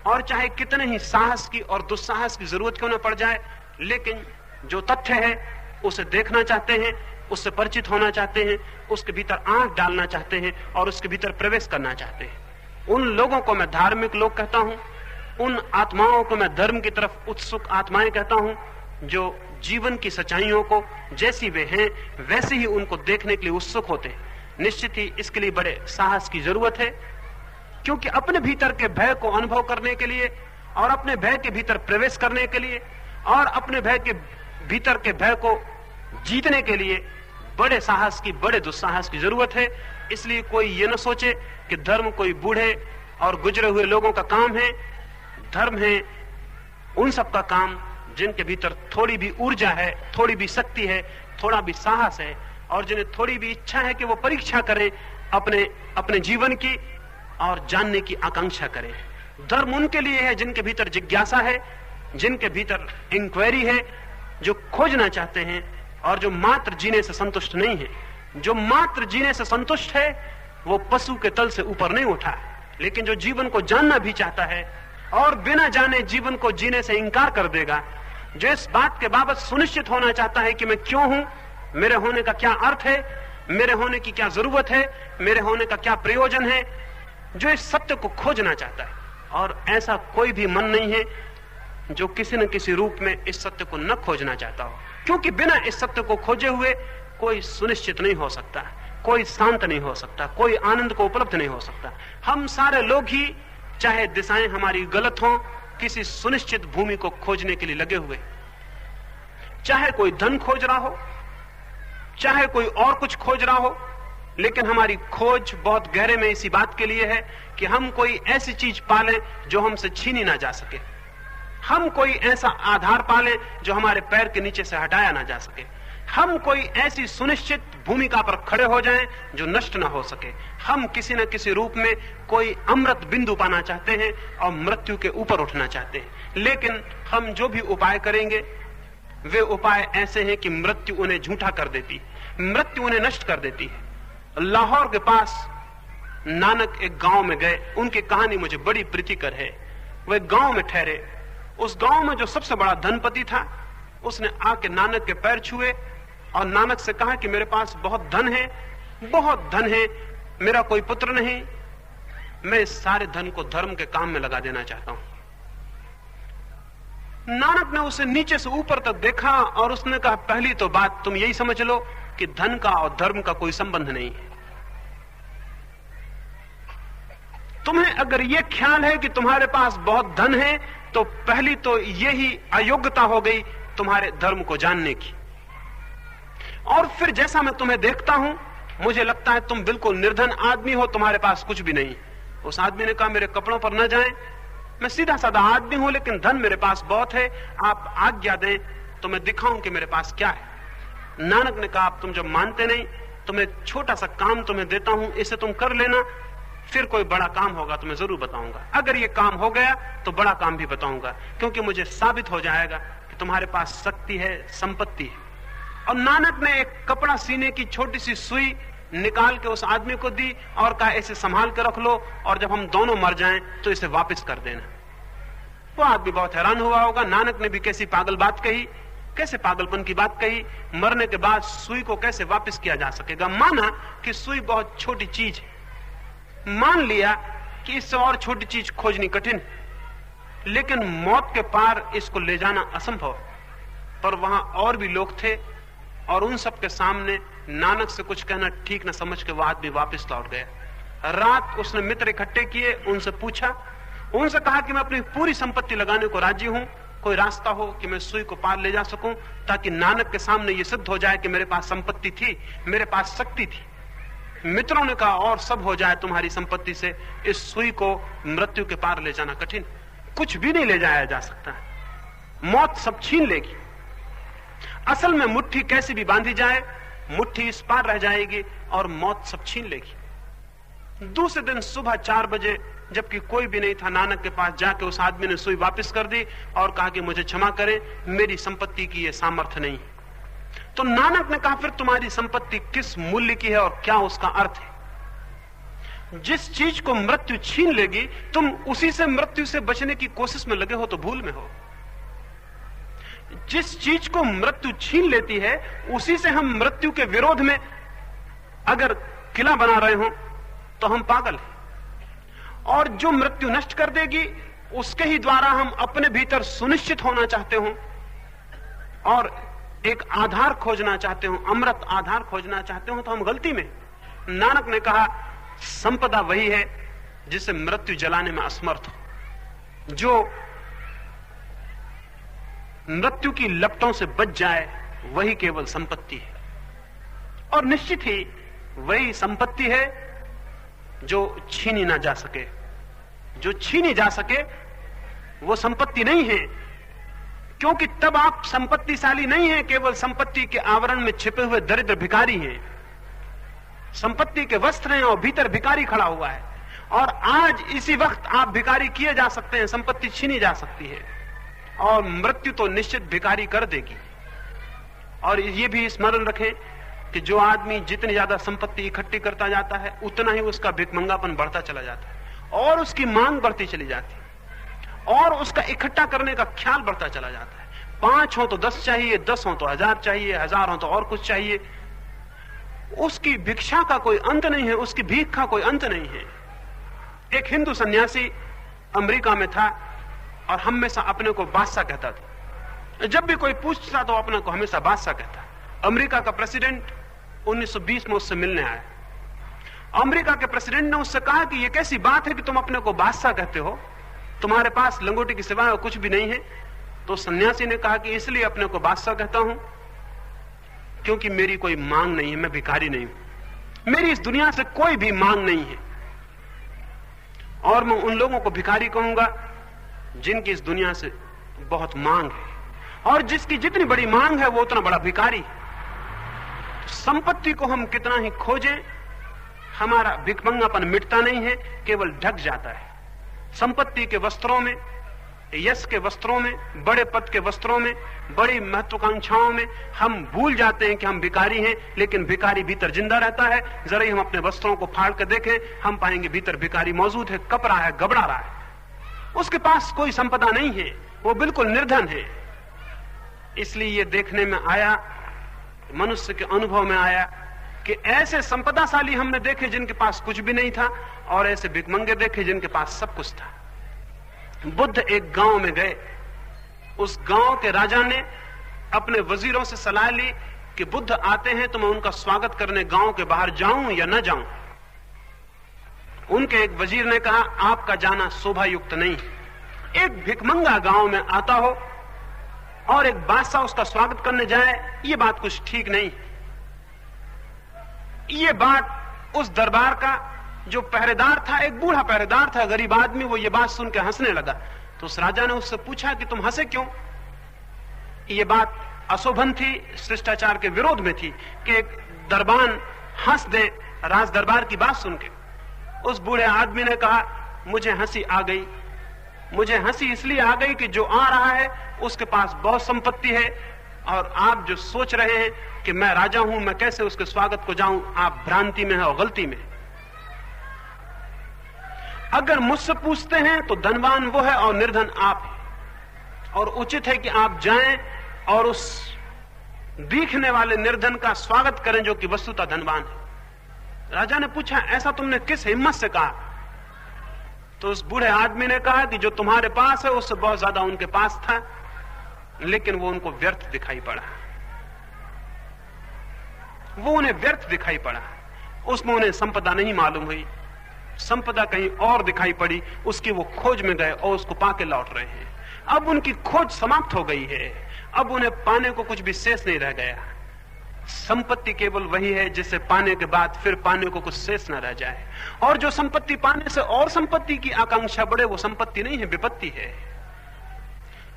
और चाहे कितने ही साहस की और दुस्साहस की जरूरत क्यों ना पड़ जाए, लेकिन जो तथ्य है उसे देखना चाहते हैं, उससे परिचित होना चाहते हैं, उसके भीतर आंख डालना चाहते हैं और उसके भीतर प्रवेश करना चाहते हैं। उन लोगों को मैं धार्मिक लोग कहता हूं, उन आत्माओं को मैं धर्म की तरफ उत्सुक आत्माएं कहता हूं, जो जीवन की सच्चाइयों को जैसी वे हैं वैसे ही उनको देखने के लिए उत्सुक होते हैं। निश्चित ही इसके लिए बड़े साहस की जरूरत है, क्योंकि अपने भीतर के भय को अनुभव करने के लिए और अपने भय के भीतर प्रवेश करने के लिए और अपने भय के भीतर के भय को जीतने के लिए बड़े साहस की, बड़े दुस्साहस की जरूरत है। इसलिए कोई ये न सोचे कि धर्म कोई बूढ़े और गुजरे हुए लोगों का काम है। धर्म है उन सब का काम जिनके भीतर थोड़ी भी ऊर्जा है, थोड़ी भी शक्ति है, थोड़ा भी साहस है और जिन्हें थोड़ी भी इच्छा है कि वो परीक्षा करें अपने जीवन की और जानने की आकांक्षा करें। धर्म उनके लिए है जिनके भीतर जिज्ञासा है, जिनके भीतर इंक्वायरी है, जो खोजना चाहते हैं और जो मात्र जीने से संतुष्ट नहीं है। जो मात्र जीने से संतुष्ट है वो पशु के तल से ऊपर नहीं उठा, लेकिन जो जीवन को जानना भी चाहता है और बिना जाने जीवन को जीने से इंकार कर देगा, जो इस बात के बाबत सुनिश्चित होना चाहता है कि मैं क्यों हूं, मेरे होने का क्या अर्थ है, मेरे होने की क्या जरूरत है, मेरे होने का क्या प्रयोजन है, जो इस सत्य को खोजना चाहता है। और ऐसा कोई भी मन नहीं है जो किसी न किसी रूप में इस सत्य को न खोजना चाहता हो, क्योंकि बिना इस सत्य को खोजे हुए कोई सुनिश्चित नहीं हो सकता, कोई शांत नहीं हो सकता, कोई आनंद को उपलब्ध नहीं हो सकता। हम सारे लोग ही, चाहे दिशाएं हमारी गलत हों, किसी सुनिश्चित भूमि को खोजने के लिए लगे हुए। चाहे कोई धन खोज रहा हो, चाहे कोई और कुछ खोज रहा हो, लेकिन हमारी खोज बहुत गहरे में इसी बात के लिए है कि हम कोई ऐसी चीज पालें जो हमसे छीनी ना जा सके, हम कोई ऐसा आधार पालें जो हमारे पैर के नीचे से हटाया ना जा सके, हम कोई ऐसी सुनिश्चित भूमिका पर खड़े हो जाएं जो नष्ट ना हो सके। हम किसी न किसी रूप में कोई अमृत बिंदु पाना चाहते हैं और मृत्यु के ऊपर उठना चाहते हैं। लेकिन हम जो भी उपाय करेंगे वे उपाय ऐसे हैं कि मृत्यु उन्हें झूठा कर देती, मृत्यु उन्हें नष्ट कर देती है। लाहौर के पास नानक एक गांव में गए, उनकी कहानी मुझे बड़ी प्रीतिकर है। वो एक गांव में ठहरे। उस गांव में जो सबसे बड़ा धनपति था, उसने आके नानक के पैर छुए और नानक से कहा कि मेरे पास बहुत धन है, बहुत धन है, मेरा कोई पुत्र नहीं, मैं इस सारे धन को धर्म के काम में लगा देना चाहता हूं। नानक ने उसे नीचे से ऊपर तक देखा और उसने कहा, पहली तो बात तुम यही समझ लो कि धन का और धर्म का कोई संबंध नहीं है। तुम्हें अगर यह ख्याल है कि तुम्हारे पास बहुत धन है, तो पहली तो यही अयोग्यता हो गई तुम्हारे धर्म को जानने की। और फिर जैसा मैं तुम्हें देखता हूं, मुझे लगता है तुम बिल्कुल निर्धन आदमी हो, तुम्हारे पास कुछ भी नहीं। उस आदमी ने कहा, मेरे कपड़ों पर न जाएं, मैं सीधा साधा आदमी हूं, लेकिन धन मेरे पास बहुत है, आप आज्ञा दें तो मैं दिखाऊं कि मेरे पास क्या है। नानक ने कहा, तुम जब मानते नहीं तो मैं एक छोटा सा काम तुम्हें देता हूं, इसे तुम कर लेना, फिर कोई बड़ा काम होगा तो मैं जरूर बताऊंगा। अगर ये काम हो गया तो बड़ा काम भी बताऊंगा, क्योंकि मुझे साबित हो जाएगा कि तुम्हारे पास शक्ति है, संपत्ति है। और नानक ने एक कपड़ा सीने की छोटी सी सुई निकाल के उस आदमी को दी और कहा, इसे संभाल के रख लो और जब हम दोनों मर जाएं तो इसे वापस कर देना। वो आदमी बहुत हैरान हुआ होगा, नानक ने भी कैसी पागल बात कही, कैसे पागलपन की बात कही, मरने के बाद सुई को कैसे वापस किया जा सकेगा। माना कि सुई बहुत छोटी चीज है, मान लिया कि इससे और छोटी चीज खोजनी कठिन, लेकिन मौत के पार इसको ले जाना असंभव। पर वहां और भी लोग थे और उन सब के सामने नानक से कुछ कहना ठीक न समझ के वो आदमी वापस लौट गया। रात उसने मित्र इकट्ठे किए, उनसे पूछा, उनसे कहा कि मैं अपनी पूरी संपत्ति लगाने को राजी हूं, कोई रास्ता हो कि मैं सुई को पार ले जा सकूं, ताकि नानक के सामने यह सिद्ध हो जाए कि मेरे पास संपत्ति थी, मेरे पास शक्ति थी। मित्रों ने कहा, और सब हो जाए तुम्हारी संपत्ति से, इस सुई को मृत्यु के पार ले जाना कठिन, कुछ भी नहीं ले जाया जा सकता, मौत सब छीन लेगी। असल में मुट्ठी कैसी भी बांधी जाए, मुट्ठी इस पार रह जाएगी और मौत सब छीन लेगी। दूसरे दिन सुबह 4 बजे, जबकि कोई भी नहीं था, नानक के पास जाके उस आदमी ने सुई वापस कर दी और कहा कि मुझे क्षमा करें, मेरी संपत्ति की यह सामर्थ्य नहीं। तो नानक ने कहा, फिर तुम्हारी संपत्ति किस मूल्य की है और क्या उसका अर्थ है? जिस चीज को मृत्यु छीन लेगी, तुम उसी से मृत्यु से बचने की कोशिश में लगे हो तो भूल में हो। जिस चीज को मृत्यु छीन लेती है, उसी से हम मृत्यु के विरोध में अगर किला बना रहे हो तो हम पागल हैं। और जो मृत्यु नष्ट कर देगी, उसके ही द्वारा हम अपने भीतर सुनिश्चित होना चाहते हो और एक आधार खोजना चाहते हो, अमृत आधार खोजना चाहते हो, तो हम गलती में। नानक ने कहा, संपदा वही है जिसे मृत्यु जलाने में असमर्थ हो, जो मृत्यु की लपटों से बच जाए, वही केवल संपत्ति है। और निश्चित ही वही संपत्ति है जो छीनी ना जा सके। जो छीनी जा सके वो संपत्ति नहीं है, क्योंकि तब आप संपत्तिशाली नहीं हैं, केवल संपत्ति के आवरण में छिपे हुए दरिद्र भिखारी हैं। संपत्ति के वस्त्र हैं और भीतर भिखारी खड़ा हुआ है। और आज इसी वक्त आप भिखारी किए जा सकते हैं, संपत्ति छीनी जा सकती है और मृत्यु तो निश्चित भिखारी कर देगी। और ये भी स्मरण रखें कि जो आदमी जितनी ज्यादा संपत्ति इकट्ठी करता जाता है, उतना ही उसका भिखमंगापन बढ़ता चला जाता है और उसकी मांग बढ़ती चली जाती है और उसका इकट्ठा करने का ख्याल बढ़ता चला जाता है। 5 हो तो 10 चाहिए, 10 हो तो 1000 चाहिए, 1000 हो तो और कुछ चाहिए। उसकी भिक्षा का कोई अंत नहीं है, उसकी भीख का कोई अंत नहीं है। एक हिंदू सन्यासी अमेरिका में था और हमेशा अपने को बादशाह कहता था। जब भी कोई पूछता तो अपने को हमेशा बादशाह कहता। अमेरिका का प्रेसिडेंट 1920 में उससे मिलने आया। अमेरिका के प्रेसिडेंट ने उससे कहा कि यह कैसी बात है कि तुम अपने को बादशाह कहते हो, तुम्हारे पास लंगोटी की सिवाय कुछ भी नहीं है। तो सन्यासी ने कहा कि इसलिए अपने को बादशाह कहता हूं क्योंकि मेरी कोई मांग नहीं है, मैं भिखारी नहीं हूं, मेरी इस दुनिया से कोई भी मांग नहीं है। और मैं उन लोगों को भिखारी कहूंगा जिनकी इस दुनिया से बहुत मांग है, और जिसकी जितनी बड़ी मांग है वो उतना बड़ा भिखारी। संपत्ति को हम कितना ही खोजें, हमारा भिखमंगापन मिटता नहीं है, केवल ढक जाता है। संपत्ति के वस्त्रों में, यश के वस्त्रों में, बड़े पद के वस्त्रों में, बड़ी महत्वाकांक्षाओं में हम भूल जाते हैं कि हम भिखारी हैं, लेकिन भिखारी भीतर जिंदा रहता है। जरा ही हम अपने वस्त्रों को फाड़ कर देखें, हम पाएंगे भीतर भिखारी मौजूद है, कप रहा है, घबरा रहा है। उसके पास कोई संपदा नहीं है, वो बिल्कुल निर्धन है। इसलिए ये देखने में आया, मनुष्य के अनुभव में आया कि ऐसे संपदाशाली हमने देखे जिनके पास कुछ भी नहीं था, और ऐसे भिखमंगे देखे जिनके पास सब कुछ था। बुद्ध एक गांव में गए। उस गांव के राजा ने अपने वजीरों से सलाह ली कि बुद्ध आते हैं तो मैं उनका स्वागत करने गांव के बाहर जाऊं या न जाऊं। उनके एक वजीर ने कहा, आपका जाना शोभा युक्त नहीं। एक भिखमंगा गांव में आता हो और एक बादशाह उसका स्वागत करने जाए, ये बात कुछ ठीक नहीं। ये बात उस दरबार का जो पहरेदार था, एक बूढ़ा पहरेदार था, गरीब आदमी, वो ये बात सुन के हंसने लगा। तो उस राजा ने उससे पूछा कि तुम हंसे क्यों? ये बात अशोभन थी, शिष्टाचार के विरोध में थी कि एक दरबान हंस दे राज दरबार की बात सुन के। उस बूढ़े आदमी ने कहा, मुझे हंसी आ गई। मुझे हंसी इसलिए आ गई कि जो आ रहा है उसके पास बहुत संपत्ति है, और आप जो सोच रहे हैं कि मैं राजा हूं, मैं कैसे उसके स्वागत को जाऊं, आप भ्रांति में हैं और गलती में। अगर मुझसे पूछते हैं तो धनवान वो है और निर्धन आप हैं, और उचित है कि आप जाएं और उस दिखने वाले निर्धन का स्वागत करें जो कि वस्तुतः धनवान है। राजा ने पूछा, ऐसा तुमने किस हिम्मत से कहा? तो उस बूढ़े आदमी ने कहा कि जो तुम्हारे पास है उससे बहुत ज्यादा उनके पास था, लेकिन वो उनको व्यर्थ दिखाई पड़ा। वो उन्हें व्यर्थ दिखाई पड़ा, उसमें उन्हें संपदा नहीं मालूम हुई। संपदा कहीं और दिखाई पड़ी, उसकी वो खोज में गए और उसको पाके लौट रहे हैं। अब उनकी खोज समाप्त हो गई है, अब उन्हें पाने को कुछ भी शेष नहीं रह गया। संपत्ति केवल वही है जिसे पाने के बाद फिर पाने को कुछ शेष न रह जाए, और जो संपत्ति पाने से और संपत्ति की आकांक्षा बढ़े, वो संपत्ति नहीं है, विपत्ति है।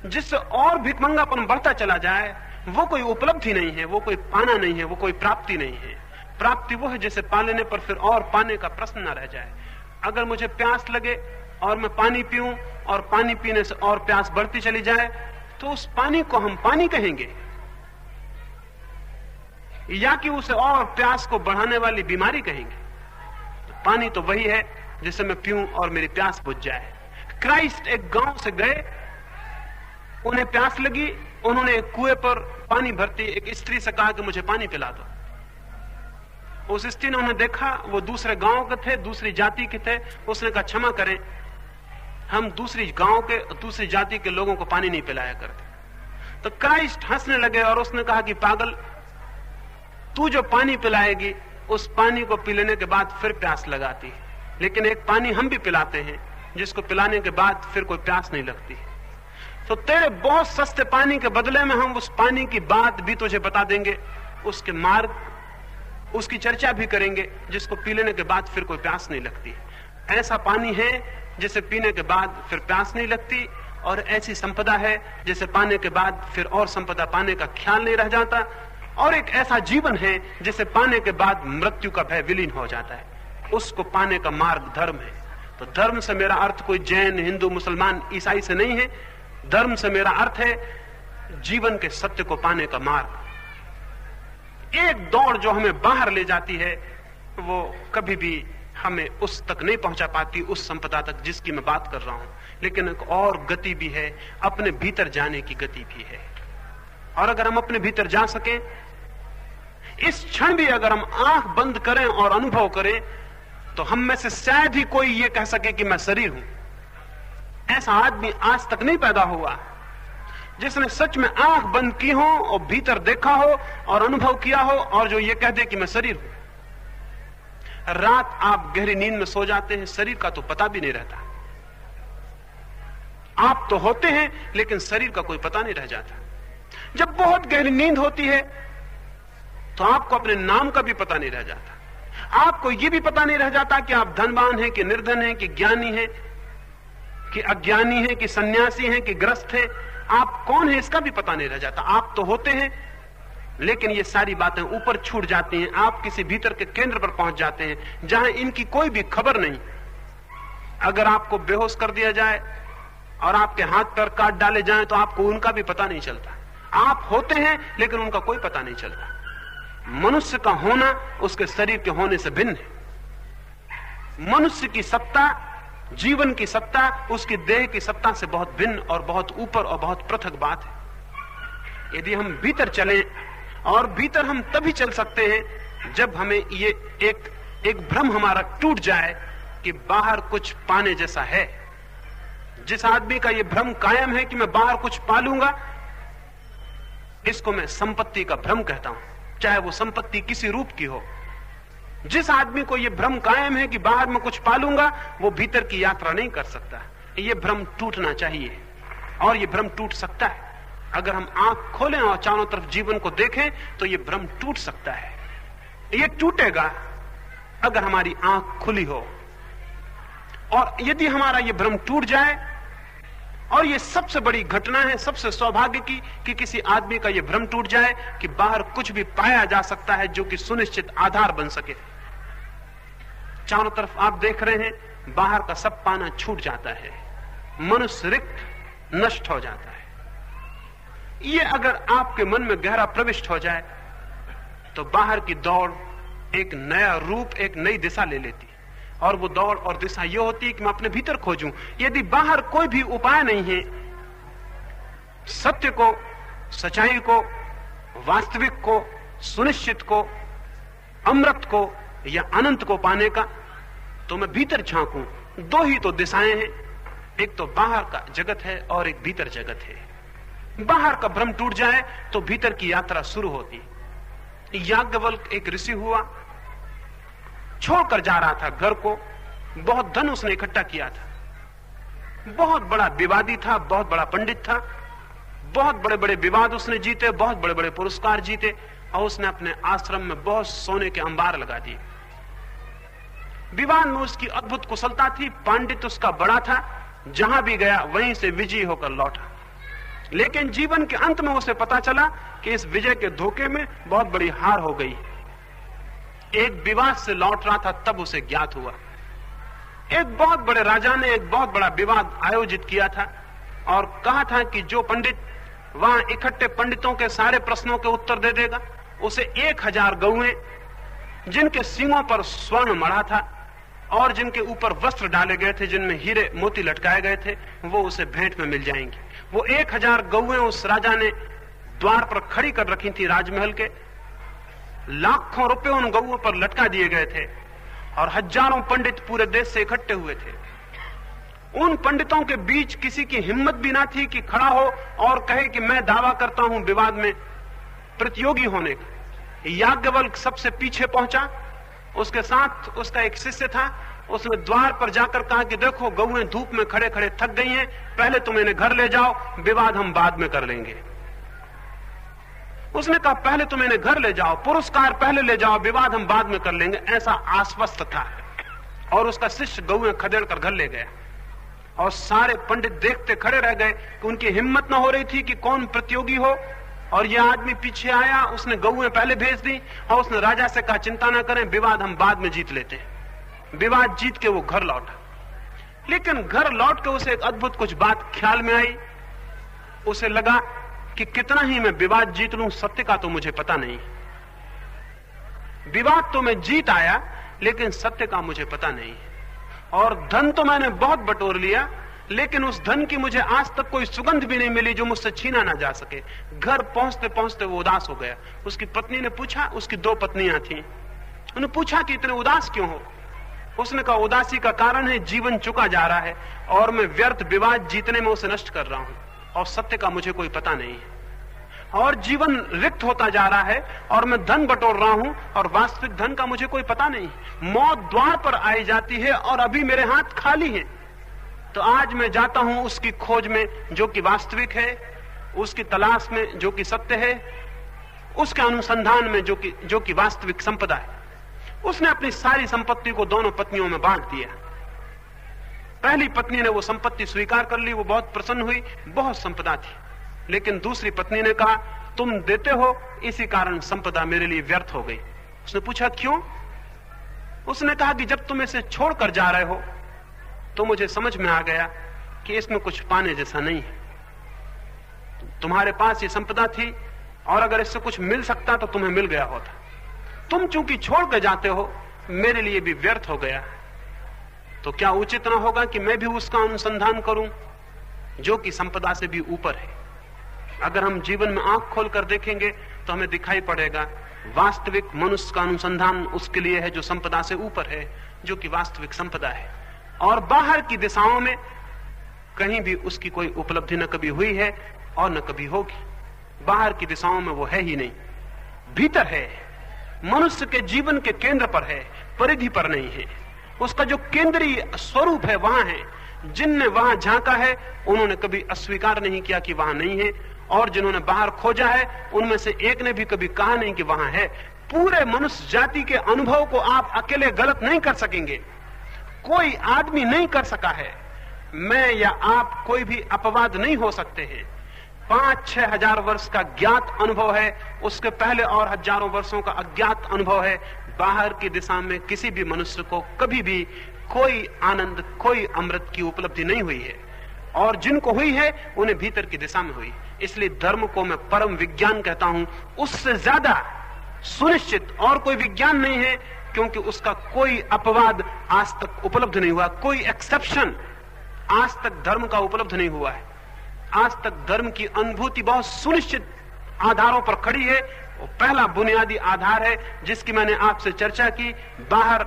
जिससे और भिखमंगापन बढ़ता चला जाए, वो कोई उपलब्धि नहीं है, वो कोई पाना नहीं है, वो कोई प्राप्ति नहीं है। प्राप्ति वो है जिसे पा लेने पर फिर और पाने का प्रश्न न रह जाए। अगर मुझे प्यास लगे और मैं पानी पीऊं और पानी पीने से और प्यास बढ़ती चली जाए, तो उस पानी को हम पानी कहेंगे, या कि उसे और प्यास को बढ़ाने वाली बीमारी कहेंगे? तो पानी तो वही है जिसे मैं पीऊं और मेरी प्यास बुझ जाए। क्राइस्ट एक गांव से गए, उन्हें प्यास लगी, उन्होंने एक कुएं पर पानी भरती एक स्त्री से कहा कि मुझे पानी पिला दो। उस स्त्री ने उन्हें देखा, वो दूसरे गांव के थे, दूसरी जाति के थे। उसने कहा, क्षमा करें, हम दूसरी गांव के, दूसरी जाति के लोगों को पानी नहीं पिलाया करते। तो क्राइस्ट हंसने लगे और उसने कहा कि पागल, तू जो पानी पिलाएगी उस पानी को पी लेने के बाद फिर प्यास लगाती है, लेकिन एक पानी हम भी पिलाते हैं जिसको पिलाने के बाद फिर कोई प्यास नहीं लगती। तो तेरे बहुत सस्ते पानी के बदले में हम उस पानी की बात भी तुझे बता देंगे, उसके मार्ग, उसकी चर्चा भी करेंगे, जिसको पी लेने के बाद फिर कोई प्यास नहीं लगती। ऐसा पानी है जिसे पीने के बाद फिर प्यास नहीं लगती, और ऐसी संपदा है जिसे पाने के बाद फिर और संपदा पाने का ख्याल नहीं रह जाता, और एक ऐसा जीवन है जिसे पाने के बाद मृत्यु का भय विलीन हो जाता है। उसको पाने का मार्ग धर्म है। तो धर्म से मेरा अर्थ कोई जैन, हिंदू, मुसलमान, ईसाई से नहीं है। धर्म से मेरा अर्थ है जीवन के सत्य को पाने का मार्ग। एक दौड़ जो हमें बाहर ले जाती है, वो कभी भी हमें उस तक नहीं पहुंचा पाती, उस संपदा तक जिसकी मैं बात कर रहा हूं। लेकिन एक और गति भी है, अपने भीतर जाने की गति भी है। और अगर हम अपने भीतर जा सकें, इस क्षण भी अगर हम आंख बंद करें और अनुभव करें, तो हम में से शायद ही कोई ये कह सके कि मैं शरीर हूं। ऐसा आदमी आज तक नहीं पैदा हुआ जिसने सच में आंख बंद की हो और भीतर देखा हो और अनुभव किया हो और जो ये कह दे कि मैं शरीर हूं। रात आप गहरी नींद में सो जाते हैं, शरीर का तो पता भी नहीं रहता। आप तो होते हैं लेकिन शरीर का कोई पता नहीं रह जाता। जब बहुत गहरी नींद होती है तो आपको अपने नाम का भी पता नहीं रह जाता। आपको यह भी पता नहीं रह जाता कि आप धनवान हैं कि निर्धन हैं कि ज्ञानी हैं कि अज्ञानी हैं कि सन्यासी हैं कि ग्रस्त हैं। आप कौन है इसका भी पता नहीं रह जाता। आप तो होते हैं लेकिन ये सारी बातें ऊपर छूट जाती हैं। आप किसी भीतर के केंद्र पर पहुंच जाते हैं जहां इनकी कोई भी खबर नहीं। अगर आपको बेहोश कर दिया जाए और आपके हाथ पैर काट डाले जाएं तो आपको उनका भी पता नहीं चलता। आप होते हैं लेकिन उनका कोई पता नहीं चलता। मनुष्य का होना उसके शरीर के होने से भिन्न है। मनुष्य की सत्ता जीवन की सत्ता उसकी देह की सत्ता से बहुत भिन्न और बहुत ऊपर और बहुत पृथक बात है। यदि हम भीतर चलें, और भीतर हम तभी चल सकते हैं जब हमें ये एक भ्रम हमारा टूट जाए कि बाहर कुछ पाने जैसा है। जिस आदमी का ये भ्रम कायम है कि मैं बाहर कुछ पालूंगा, इसको मैं संपत्ति का भ्रम कहता हूं, चाहे वो संपत्ति किसी रूप की हो। जिस आदमी को यह भ्रम कायम है कि बाहर मैं कुछ पालूंगा, वो भीतर की यात्रा नहीं कर सकता। यह भ्रम टूटना चाहिए, और यह भ्रम टूट सकता है। अगर हम आंख खोलें और चारों तरफ जीवन को देखें तो यह भ्रम टूट सकता है। यह टूटेगा अगर हमारी आंख खुली हो, और यदि हमारा यह भ्रम टूट जाए, और यह सबसे बड़ी घटना है, सबसे सौभाग्य की, कि किसी आदमी का यह भ्रम टूट जाए कि बाहर कुछ भी पाया जा सकता है जो कि सुनिश्चित आधार बन सके। चारों तरफ आप देख रहे हैं, बाहर का सब पाना छूट जाता है, मनुष्य रिक्त, नष्ट हो जाता है। ये अगर आपके मन में गहरा प्रविष्ट हो जाए तो बाहर की दौड़ एक नया रूप, एक नई दिशा ले लेती, और वो दौड़ और दिशा ये होती है कि मैं अपने भीतर खोजूं। यदि बाहर कोई भी उपाय नहीं है सत्य को, सच्चाई को, वास्तविक को, सुनिश्चित को, अमृत को या अनंत को पाने का, तो मैं भीतर झांकूं। दो ही तो दिशाएं हैं, एक तो बाहर का जगत है और एक भीतर जगत है। बाहर का भ्रम टूट जाए तो भीतर की यात्रा शुरू होती। याज्ञवल्क्य एक ऋषि हुआ, छोड़कर जा रहा था घर को, बहुत धन उसने इकट्ठा किया था, बहुत बड़ा विवादी था, बहुत बड़ा पंडित था, बहुत बड़े बड़े विवाद उसने जीते, बहुत बड़े बड़े पुरस्कार जीते, और उसने अपने आश्रम में बहुत सोने के अंबार लगा दिए। विवाद में उसकी अद्भुत कुशलता थी, पांडित्य उसका बड़ा था, जहां भी गया वहीं से विजयी होकर लौटा। लेकिन जीवन के अंत में उसे पता चला कि इस विजय के धोखे में बहुत बड़ी हार हो गई। एक विवाद से लौट रहा था, तब उसे ज्ञात हुआ एक बहुत बड़े राजा ने एक बहुत बड़ा विवाद आयोजित किया था, और कहा था कि जो पंडित वहां इकट्ठे पंडितों के सारे प्रश्नों के उत्तर दे देगा, उसे 1000 गौएं जिनके सींगों पर स्वर्ण मढ़ा था और जिनके ऊपर वस्त्र डाले गए थे, जिनमें हीरे मोती लटकाए गए थे, वो उसे भेंट में मिल जाएंगी। वो 1000 गौएं उस राजा ने द्वार पर खड़ी कर रखी थी राजमहल के। लाखों रुपए उन गौओं पर लटका दिए गए थे, और हजारों पंडित पूरे देश से इकट्ठे हुए थे। उन पंडितों के बीच किसी की हिम्मत भी ना थी कि खड़ा हो और कहे कि मैं दावा करता हूं विवाद में प्रतियोगी होने का। याज्ञवल्क्य सबसे पीछे पहुंचा, उसके साथ उसका एक शिष्य था। उसने द्वार पर जाकर कहा कि देखो, गौएं धूप में खड़े खड़े थक गई हैं, पहले तुम इन्हें घर ले जाओ, विवाद हम बाद में कर लेंगे। उसने कहा पहले तुम इन्हें घर ले जाओ, पुरस्कार पहले ले जाओ, विवाद हम बाद में कर लेंगे, ऐसा आश्वस्त था। और उसका शिष्य गौएं खदेड़ कर घर ले गया, और सारे पंडित देखते खड़े रह गए कि उनकी हिम्मत न हो रही थी कि कौन प्रतियोगी हो। और यह आदमी पीछे आया, उसने गौएं पहले भेज दी, और उसने राजा से कहा चिंता न करें, विवाद हम बाद में जीत लेते हैं। विवाद जीत के वो घर लौटा। लेकिन घर लौट के उसे एक अद्भुत कुछ बात ख्याल में आई। उसे लगा कि कितना ही मैं विवाद जीत लूं, सत्य का तो मुझे पता नहीं। विवाद तो मैं जीत आया, लेकिन सत्य का मुझे पता नहीं। और धन तो मैंने बहुत बटोर लिया, लेकिन उस धन की मुझे आज तक कोई सुगंध भी नहीं मिली जो मुझसे छीना ना जा सके। घर पहुंचते पहुंचते वो उदास हो गया। उसकी पत्नी ने पूछा, उसकी 2 पत्नियां थीं, उन्होंने पूछा कि इतने उदास क्यों हो। उसने कहा उदासी का कारण है जीवन चुका जा रहा है, और मैं व्यर्थ विवाद जीतने में उसे नष्ट कर रहा हूं, और सत्य का मुझे कोई पता नहीं है। और जीवन रिक्त होता जा रहा है, और मैं धन बटोर रहा हूं, और वास्तविक धन का मुझे कोई पता नहीं। मौत द्वार पर आई जाती है, और अभी मेरे हाथ खाली हैं। तो आज मैं जाता हूं उसकी खोज में जो कि वास्तविक है, उसकी तलाश में जो कि सत्य है, उसके अनुसंधान में जो कि वास्तविक संपदा है। उसने अपनी सारी संपत्ति को दोनों पत्नियों में बांट दिया। पहली पत्नी ने वो संपत्ति स्वीकार कर ली, वो बहुत प्रसन्न हुई, बहुत संपदा थी। लेकिन दूसरी पत्नी ने कहा तुम देते हो, इसी कारण संपदा मेरे लिए व्यर्थ हो गई। उसने पूछा क्यों? उसने कहा कि जब तुम इसे छोड़कर जा रहे हो तो मुझे समझ में आ गया कि इसमें कुछ पाने जैसा नहीं है। तुम्हारे पास ये संपदा थी, और अगर इससे कुछ मिल सकता तो तुम्हें मिल गया होता। तुम चूंकि छोड़ कर जाते हो, मेरे लिए भी व्यर्थ हो गया। तो क्या उचित न होगा कि मैं भी उसका अनुसंधान करूं जो कि संपदा से भी ऊपर है? अगर हम जीवन में आंख खोलकर देखेंगे तो हमें दिखाई पड़ेगा वास्तविक मनुष्य का अनुसंधान उसके लिए है जो संपदा से ऊपर है, जो कि वास्तविक संपदा है। और बाहर की दिशाओं में कहीं भी उसकी कोई उपलब्धि न कभी हुई है और न कभी होगी। बाहर की दिशाओं में वो है ही नहीं, भीतर है, मनुष्य के जीवन के केंद्र पर है, परिधि पर नहीं है। उसका जो केंद्रीय स्वरूप है वहां है। जिनने वहां झांका है उन्होंने कभी अस्वीकार नहीं किया कि वहां नहीं है, और जिन्होंने बाहर खोजा है उनमें से एक ने भी कभी कहा नहीं कि वहां है। पूरे मनुष्य जाति के अनुभव को आप अकेले गलत नहीं कर सकेंगे, कोई आदमी नहीं कर सका है। मैं या आप कोई भी अपवाद नहीं हो सकते हैं। 5-6 हजार वर्ष का ज्ञात अनुभव है, उसके पहले और हजारों वर्षों का अज्ञात अनुभव है। बाहर की दिशा में किसी भी मनुष्य को कभी भी कोई आनंद, कोई अमृत की उपलब्धि नहीं हुई है, और जिनको हुई है उन्हें भीतर की दिशा में हुई। इसलिए धर्म को मैं परम विज्ञान कहता हूं। उससे ज्यादा सुनिश्चित और कोई विज्ञान नहीं है, क्योंकि उसका कोई अपवाद आज तक उपलब्ध नहीं हुआ, कोई एक्सेप्शन आज तक धर्म का उपलब्ध नहीं हुआ है। आज तक धर्म की अनुभूति बहुत सुनिश्चित आधारों पर खड़ी है। वो पहला बुनियादी आधार है जिसकी मैंने आपसे चर्चा की। बाहर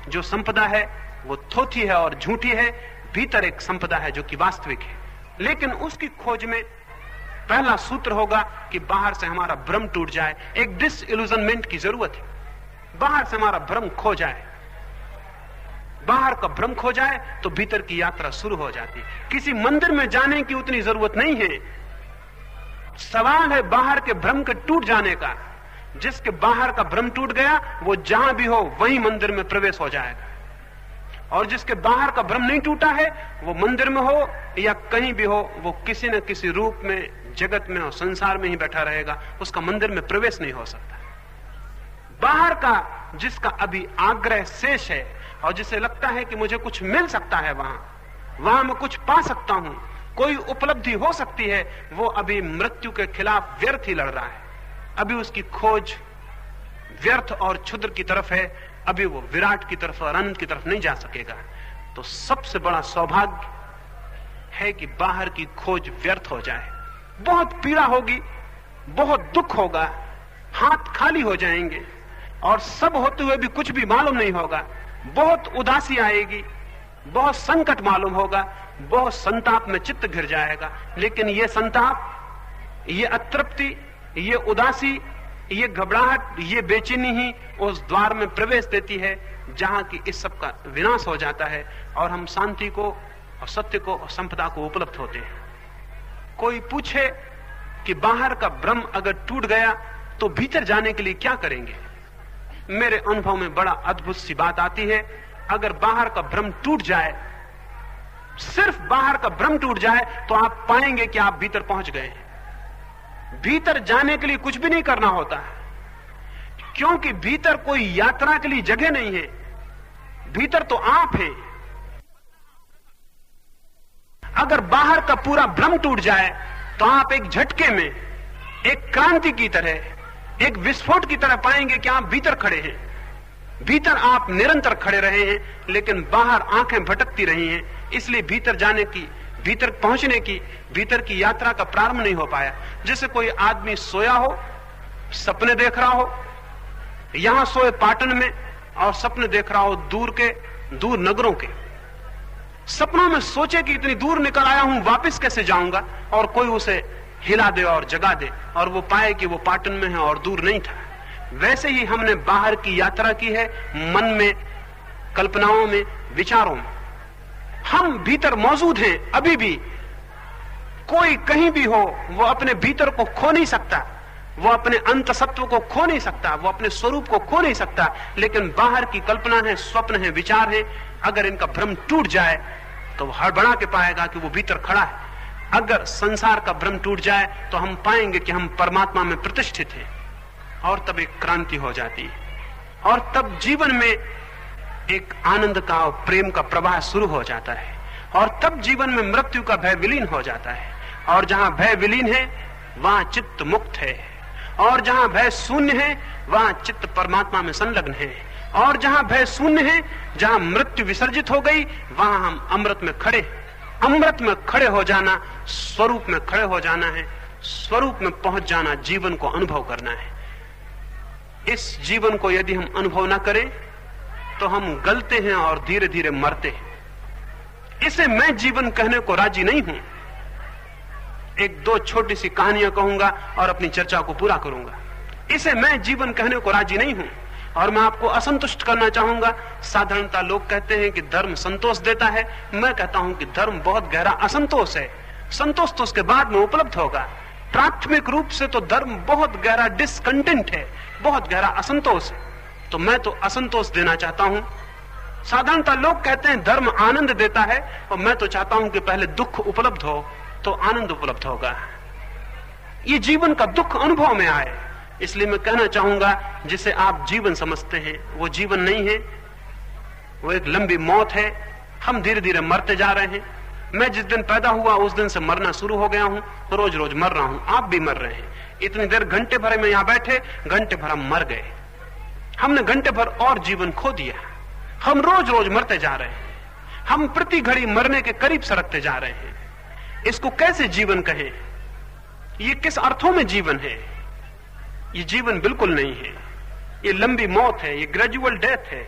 जो संपदा है वो थोथी है और झूठी है, भीतर एक संपदा है जो कि वास्तविक है। लेकिन उसकी खोज में पहला सूत्र होगा कि बाहर से हमारा भ्रम टूट जाए, एक डिसइल्यूजनमेंट की जरूरत है। बाहर से हमारा भ्रम खो जाए, बाहर का भ्रम खो जाए तो भीतर की यात्रा शुरू हो जाती है। किसी मंदिर में जाने की उतनी जरूरत नहीं है, सवाल है बाहर के भ्रम के टूट जाने का। जिसके बाहर का भ्रम टूट गया वो जहां भी हो वहीं मंदिर में प्रवेश हो जाएगा, और जिसके बाहर का भ्रम नहीं टूटा है वो मंदिर में हो या कहीं भी हो, वो किसी न किसी रूप में जगत में और संसार में ही बैठा रहेगा, उसका मंदिर में प्रवेश नहीं हो सकता। बाहर का जिसका अभी आग्रह शेष है और जिसे लगता है कि मुझे कुछ मिल सकता है, वहां मैं कुछ पा सकता हूं, कोई उपलब्धि हो सकती है, वो अभी मृत्यु के खिलाफ व्यर्थ ही लड़ रहा है। अभी उसकी खोज व्यर्थ और क्षुद्र की तरफ है, अभी वो विराट की तरफ और अनंत की तरफ नहीं जा सकेगा। तो सबसे बड़ा सौभाग्य है कि बाहर की खोज व्यर्थ हो जाए। बहुत पीड़ा होगी, बहुत दुख होगा, हाथ खाली हो जाएंगे, और सब होते हुए भी कुछ भी मालूम नहीं होगा। बहुत उदासी आएगी, बहुत संकट मालूम होगा, बहुत संताप में चित्त घिर जाएगा। लेकिन ये संताप, ये अतृप्ति, ये उदासी, ये घबराहट, ये बेचैनी ही उस द्वार में प्रवेश देती है जहां की इस सब का विनाश हो जाता है और हम शांति को और सत्य को और संपदा को उपलब्ध होते हैं। कोई पूछे कि बाहर का भ्रम अगर टूट गया तो भीतर जाने के लिए क्या करेंगे? मेरे अनुभव में बड़ा अद्भुत सी बात आती है। अगर बाहर का भ्रम टूट जाए, सिर्फ बाहर का भ्रम टूट जाए, तो आप पाएंगे कि आप भीतर पहुंच गए हैं। भीतर जाने के लिए कुछ भी नहीं करना होता है, क्योंकि भीतर कोई यात्रा के लिए जगह नहीं है, भीतर तो आप हैं। अगर बाहर का पूरा भ्रम टूट जाए तो आप एक झटके में, एक क्रांति की तरह, एक विस्फोट की तरह पाएंगे कि आप भीतर खड़े हैं। भीतर आप निरंतर खड़े रहे हैं, लेकिन बाहर आंखें भटकती रही हैं। इसलिए भीतर जाने की, भीतर पहुंचने की, भीतर की यात्रा का प्रारंभ नहीं हो पाया। जैसे कोई आदमी सोया हो, सपने देख रहा हो, यहां सोए पाटन में, और सपने देख रहा हो दूर नगरों के। सपनों में सोचे कि इतनी दूर निकल आया हूं, वापस कैसे जाऊंगा, और कोई उसे हिला दे और जगा दे और वो पाए कि वो पाटन में है और दूर नहीं था। वैसे ही हमने बाहर की यात्रा की है, मन में, कल्पनाओं में, विचारों में। हम भीतर मौजूद हैं अभी भी। कोई कहीं भी हो, वो अपने भीतर को खो नहीं सकता, वो अपने अंतसत्व को खो नहीं सकता, वो अपने स्वरूप को खो नहीं सकता। लेकिन बाहर की कल्पना है, स्वप्न है, विचार है, अगर इनका भ्रम टूट जाए तो हड़बड़ा के पाएगा कि वो भीतर खड़ा है। अगर संसार का भ्रम टूट जाए तो हम पाएंगे कि हम परमात्मा में प्रतिष्ठित हैं, और तब एक क्रांति हो जाती है, और तब जीवन में एक आनंद का और प्रेम का प्रवाह शुरू हो जाता है, और तब जीवन में मृत्यु का भय विलीन हो जाता है। और जहां भय विलीन है वहां चित्त मुक्त है, और जहां भय शून्य है वहां चित्त परमात्मा में संलग्न है, और जहां भय शून्य है, जहां मृत्यु विसर्जित हो गई, वहां हम अमृत में खड़े। अमृत में खड़े हो जाना स्वरूप में खड़े हो जाना है, स्वरूप में पहुंच जाना, जीवन को अनुभव करना है। इस जीवन को यदि हम अनुभव ना करें तो हम गलते हैं और धीरे धीरे मरते हैं। इसे मैं जीवन कहने को राजी नहीं हूं। एक दो छोटी सी कहानियां कहूंगा और अपनी चर्चा को पूरा करूंगा। इसे मैं जीवन कहने को राजी नहीं हूं और मैं आपको असंतुष्ट करना चाहूंगा। साधारणतः लोग कहते हैं कि धर्म संतोष देता है, मैं कहता हूं कि धर्म बहुत गहरा असंतोष है। संतोष तो उसके बाद में उपलब्ध होगा। प्राथमिक रूप से तो धर्म बहुत गहरा डिसकंटेंट है, बहुत गहरा असंतोष है। तो मैं तो असंतोष देना चाहता हूं। साधारणतः लोग कहते हैं धर्म आनंद देता है, और मैं तो चाहता हूं कि पहले दुख उपलब्ध हो तो आनंद उपलब्ध होगा। ये जीवन का दुख अनुभव में आए। इसलिए मैं कहना चाहूंगा, जिसे आप जीवन समझते हैं वो जीवन नहीं है, वो एक लंबी मौत है। हम धीरे धीरे मरते जा रहे हैं। मैं जिस दिन पैदा हुआ उस दिन से मरना शुरू हो गया हूं, रोज रोज मर रहा हूं। आप भी मर रहे हैं। इतनी देर घंटे भर में यहां बैठे, घंटे भर हम मर गए। हमने घंटे भर और जीवन खो दिया। हम रोज रोज मरते जा रहे हैं। हम प्रति घड़ी मरने के करीब सरकते जा रहे हैं। इसको कैसे जीवन कहें? ये किस अर्थों में जीवन है? ये जीवन बिल्कुल नहीं है। ये लंबी मौत है, ये ग्रेजुअल डेथ है,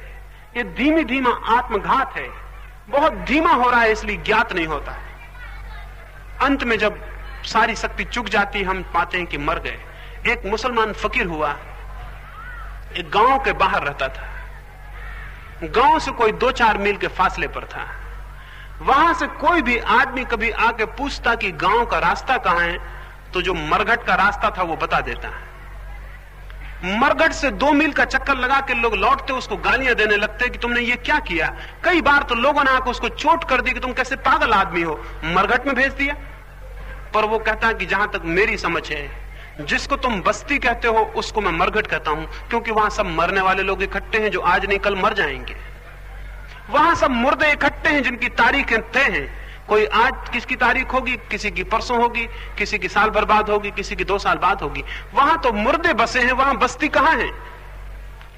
ये धीमी धीमा आत्मघात है। बहुत धीमा हो रहा है इसलिए ज्ञात नहीं होता है। अंत में जब सारी शक्ति चुक जाती, हम पाते हैं कि मर गए। एक मुसलमान फकीर हुआ, एक गांव के बाहर रहता था। गांव से कोई 2-4 मील के फासले पर था। वहां से कोई भी आदमी कभी आके पूछता कि गांव का रास्ता कहां है, तो जो मरघट का रास्ता था वो बता देता है। मरघट से 2 मील का चक्कर लगा के लोग लौटते, उसको गालियां देने लगते कि तुमने ये क्या किया। कई बार तो लोगों ने आकर उसको चोट कर दी कि तुम कैसे पागल आदमी हो, मरघट में भेज दिया। पर वो कहता है कि जहां तक मेरी समझ है, जिसको तुम बस्ती कहते हो उसको मैं मरघट कहता हूं, क्योंकि वहां सब मरने वाले लोग इकट्ठे हैं जो आज नहीं कल मर जाएंगे। वहां सब मुर्दे इकट्ठे हैं जिनकी तारीखें तय हैं। कोई आज किसकी तारीख होगी, किसी की परसों होगी, किसी की साल भर बाद होगी, किसी की 2 साल बाद होगी। वहां तो मुर्दे बसे हैं, वहां बस्ती कहां है?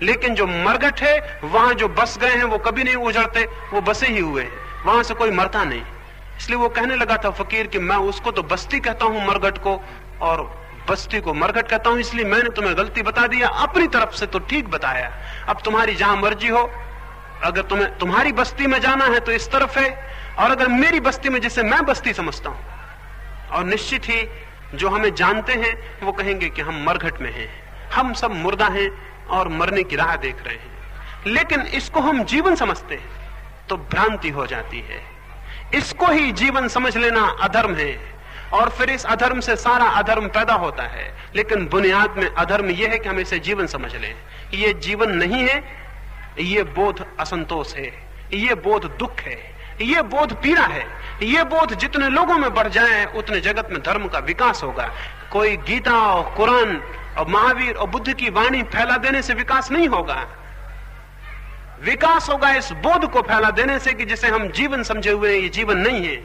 लेकिन जो मरघट है, वहां जो बस गए हैं वो कभी नहीं उजड़ते, वो बसे ही हुए हैं, वहां से कोई मरता नहीं। इसलिए वो कहने लगा था फकीर कि मैं उसको तो बस्ती कहता हूं मरघट को, और बस्ती को मरघट कहता हूं। इसलिए मैंने तुम्हें गलती बता दिया, अपनी तरफ से तो ठीक बताया। अब तुम्हारी जहां मर्जी हो, अगर तुम्हें तुम्हारी बस्ती में जाना है तो इस तरफ है, और अगर मेरी बस्ती में, जिसे मैं बस्ती समझता हूं, और निश्चित ही जो हमें जानते हैं वो कहेंगे कि हम मरघट में हैं, हम सब मुर्दा हैं और मरने की राह देख रहे हैं। लेकिन इसको हम जीवन समझते हैं तो भ्रांति हो जाती है। इसको ही जीवन समझ लेना अधर्म है, और फिर इस अधर्म से सारा अधर्म पैदा होता है। लेकिन बुनियाद में अधर्म यह है कि हम इसे जीवन समझ लें। ये जीवन नहीं है, ये बोध असंतोष है, ये बोध दुख है, ये बोध पीड़ा है। ये बोध जितने लोगों में बढ़ जाए उतने जगत में धर्म का विकास होगा। कोई गीता और कुरान और महावीर और बुद्ध की वाणी फैला देने से विकास नहीं होगा। विकास होगा इस बोध को फैला देने से कि जिसे हम जीवन समझे हुए हैं, ये जीवन नहीं है।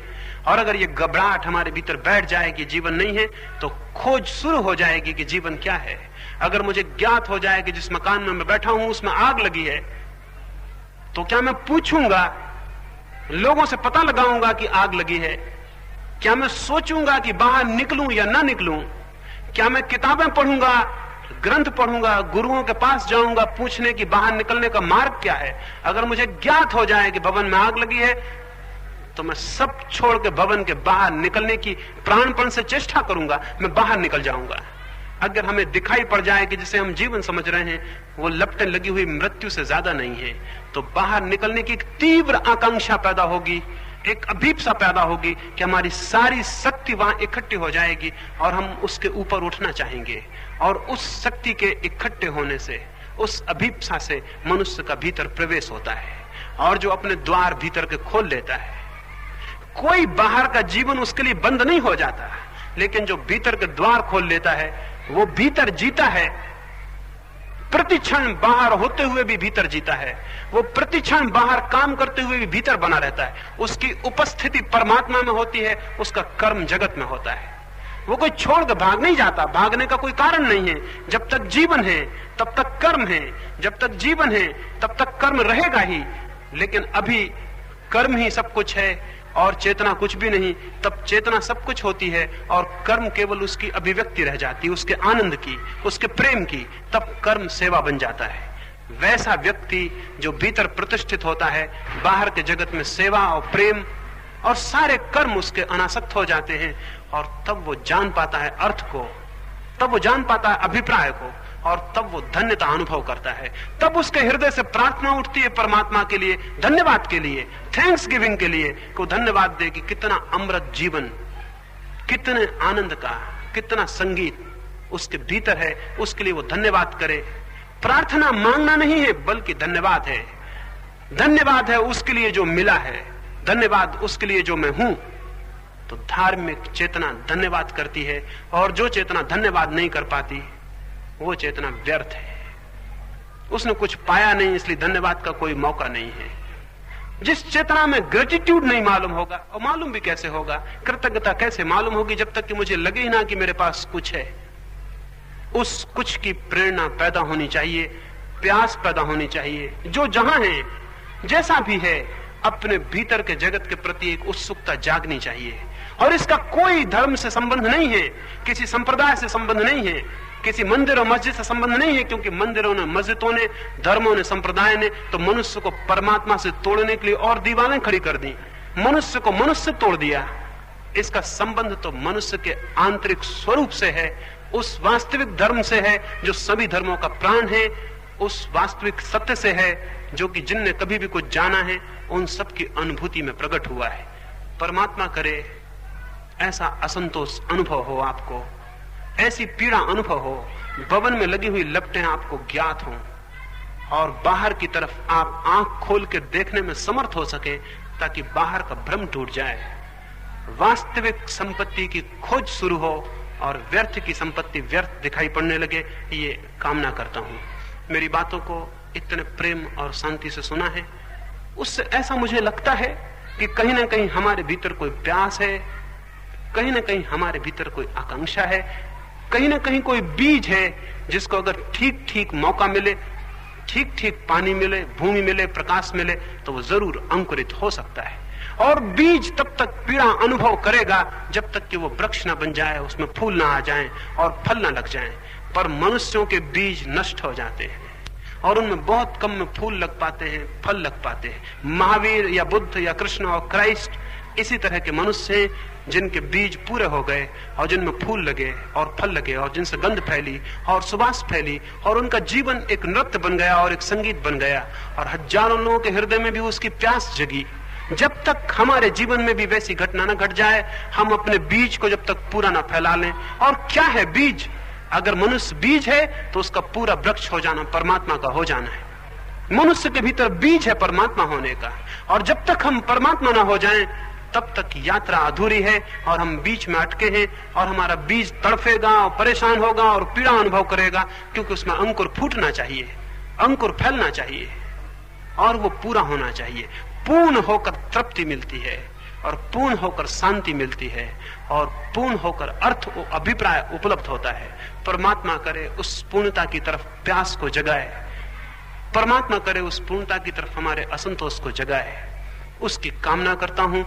और अगर ये घबराहट हमारे भीतर बैठ जाए कि जीवन नहीं है, तो खोज शुरू हो जाएगी कि जीवन क्या है। अगर मुझे ज्ञात हो जाए कि जिस मकान में मैं बैठा हूं उसमें आग लगी है, तो क्या मैं पूछूंगा, लोगों से पता लगाऊंगा कि आग लगी है? क्या मैं सोचूंगा कि बाहर निकलूं या ना निकलूं? क्या मैं किताबें पढ़ूंगा, ग्रंथ पढ़ूंगा, गुरुओं के पास जाऊंगा पूछने कि बाहर निकलने का मार्ग क्या है? अगर मुझे ज्ञात हो जाए कि भवन में आग लगी है, तो मैं सब छोड़ के भवन के बाहर निकलने की प्राणपण से चेष्टा करूंगा, मैं बाहर निकल जाऊंगा। अगर हमें दिखाई पड़ जाए कि जिसे हम जीवन समझ रहे हैं वो लपटें लगी हुई मृत्यु से ज्यादा नहीं है, तो बाहर निकलने की एक तीव्र आकांक्षा पैदा होगी, एक अभीप्सा पैदा होगी कि हमारी सारी शक्ति वहां इकट्ठी हो जाएगी और हम उसके ऊपर उठना चाहेंगे। और उस शक्ति के इकट्ठे होने से, उस अभीप्सा से मनुष्य का भीतर प्रवेश होता है, और जो अपने द्वार भीतर के खोल लेता है, कोई बाहर का जीवन उसके लिए बंद नहीं हो जाता, लेकिन जो भीतर के द्वार खोल लेता है वो भीतर जीता है। प्रतिक्षण बाहर होते हुए भी भीतर जीता है, वो प्रतिक्षण बाहर काम करते हुए भी भीतर बना रहता है। उसकी उपस्थिति परमात्मा में होती है, उसका कर्म जगत में होता है। वो कोई छोड़ के भाग नहीं जाता, भागने का कोई कारण नहीं है। जब तक जीवन है तब तक कर्म है, जब तक जीवन है तब तक कर्म रहेगा ही। लेकिन अभी कर्म ही सब कुछ है और चेतना कुछ भी नहीं। तब चेतना सब कुछ होती है और कर्म केवल उसकी अभिव्यक्ति रह जाती है, उसके आनंद की, उसके प्रेम की। तब कर्म सेवा बन जाता है। वैसा व्यक्ति जो भीतर प्रतिष्ठित होता है, बाहर के जगत में सेवा और प्रेम और सारे कर्म उसके अनासक्त हो जाते हैं। और तब वो जान पाता है अर्थ को, तब वो जान पाता है अभिप्राय को, और तब वो धन्यता अनुभव करता है। तब उसके हृदय से प्रार्थना उठती है परमात्मा के लिए, धन्यवाद के लिए, थैंक्स गिविंग के लिए, कि वो धन्यवाद दे कि कितना अमृत जीवन, कितने आनंद का, कितना संगीत उसके भीतर है। उसके लिए वो धन्यवाद करे। प्रार्थना मांगना नहीं है बल्कि धन्यवाद है। धन्यवाद है उसके लिए जो मिला है, धन्यवाद उसके लिए जो मैं हूं। तो धार्मिक चेतना धन्यवाद करती है, और जो चेतना धन्यवाद नहीं कर पाती वो चेतना व्यर्थ है। उसने कुछ पाया नहीं, इसलिए धन्यवाद का कोई मौका नहीं है। जिस चेतना में ग्रेटिट्यूड नहीं मालूम होगा, और मालूम भी कैसे होगा, कृतज्ञता कैसे मालूम होगी, जब तक कि मुझे लगे ही ना कि मेरे पास कुछ है। उस कुछ की प्रेरणा पैदा होनी चाहिए, प्यास पैदा होनी चाहिए। जो जहां है, जैसा भी है, अपने भीतर के जगत के प्रति एक उत्सुकता जागनी चाहिए। और इसका कोई धर्म से संबंध नहीं है, किसी संप्रदाय से संबंध नहीं है, किसी मंदिर और मस्जिद से संबंध नहीं है। क्योंकि मंदिरों ने, मस्जिदों ने, धर्मों ने, संप्रदाय ने तो मनुष्य को परमात्मा से तोड़ने के लिए और दीवारें खड़ी कर दी, मनुष्य को मनुष्य तोड़ दिया। इसका संबंध तो मनुष्य के आंतरिक स्वरूप से है, उस वास्तविक धर्म से है जो सभी धर्मों का प्राण है, उस वास्तविक सत्य से है जो कि जिनने कभी भी कुछ जाना है उन सब की अनुभूति में प्रकट हुआ है। परमात्मा करे ऐसा असंतोष अनुभव हो आपको, ऐसी पीड़ा अनुभव हो, भवन में लगी हुई लपटें आपको ज्ञात हों, और बाहर की तरफ आप आंख खोल के देखने में समर्थ हो सके, ताकि बाहर का भ्रम टूट जाए, वास्तविक संपत्ति की खोज शुरू हो और व्यर्थ की संपत्ति व्यर्थ दिखाई पड़ने लगे। ये कामना करता हूं। मेरी बातों को इतने प्रेम और शांति से सुना है, उससे ऐसा मुझे लगता है कि कहीं ना कहीं हमारे भीतर कोई प्यास है, कहीं ना कहीं हमारे भीतर कोई आकांक्षा है, कहीं ना कहीं कोई बीज है जिसको अगर ठीक ठीक मौका मिले, ठीक ठीक पानी मिले, भूमि मिले, प्रकाश मिले, तो वो जरूर अंकुरित हो सकता है। और बीज तब तक पीड़ा अनुभव करेगा जब तक कि वो वृक्ष न बन जाए, उसमें फूल ना आ जाएं और फल ना लग जाएं। पर मनुष्यों के बीज नष्ट हो जाते हैं और उनमें बहुत कम में फूल लग पाते हैं, फल लग पाते हैं। महावीर या बुद्ध या कृष्ण और क्राइस्ट इसी तरह के मनुष्य हैं जिनके बीज पूरे हो गए और जिनमें फूल लगे और फल लगे और जिनसे गंध फैली और सुवास फैली और उनका जीवन एक नृत्य बन गया और एक संगीत बन गया और हजारों लोगों के हृदय में भी उसकी प्यास जगी। जब तक हमारे जीवन में भी वैसी घटना न घट जाए, हम अपने बीज को जब तक पूरा न फैला लें। और क्या है बीज? अगर मनुष्य बीज है तो उसका पूरा वृक्ष हो जाना परमात्मा का हो जाना है। मनुष्य के भीतर बीज है परमात्मा होने का, और जब तक हम परमात्मा ना हो जाएं तब तक यात्रा अधूरी है और हम बीच में अटके हैं और हमारा बीज तड़फेगा और परेशान होगा और पीड़ा अनुभव करेगा, क्योंकि उसमें अंकुर फूटना चाहिए, अंकुर फैलना चाहिए और वो पूरा होना चाहिए। पूर्ण होकर तृप्ति मिलती है और पूर्ण होकर शांति मिलती है और पूर्ण होकर अर्थ और अभिप्राय उपलब्ध होता है। परमात्मा करे उस पूर्णता की तरफ प्यास को जगाए, परमात्मा करे उस पूर्णता की तरफ हमारे असंतोष को जगाए, उसकी कामना करता हूं।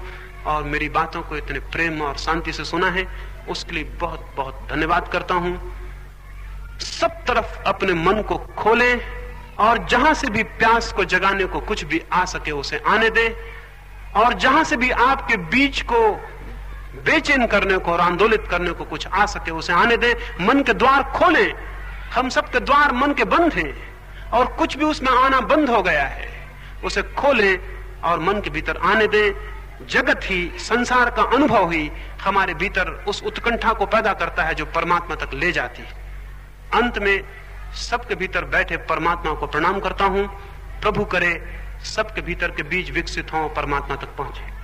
और मेरी बातों को इतने प्रेम और शांति से सुना है उसके लिए बहुत बहुत धन्यवाद करता हूं। सब तरफ अपने मन को खोलें और जहां से भी प्यास को जगाने को कुछ भी आ सके उसे आने दें, और जहां से भी आपके बीज को बेचैन करने को और आंदोलित करने को कुछ आ सके उसे आने दें। मन के द्वार खोलें। हम सबके द्वार मन के बंद हैं और कुछ भी उसमें आना बंद हो गया है, उसे खोलें और मन के भीतर आने दें। जगत ही, संसार का अनुभव ही हमारे भीतर उस उत्कंठा को पैदा करता है जो परमात्मा तक ले जाती है। अंत में सबके भीतर बैठे परमात्मा को प्रणाम करता हूं। प्रभु करे सबके भीतर के बीज विकसित हों, परमात्मा तक पहुंचे।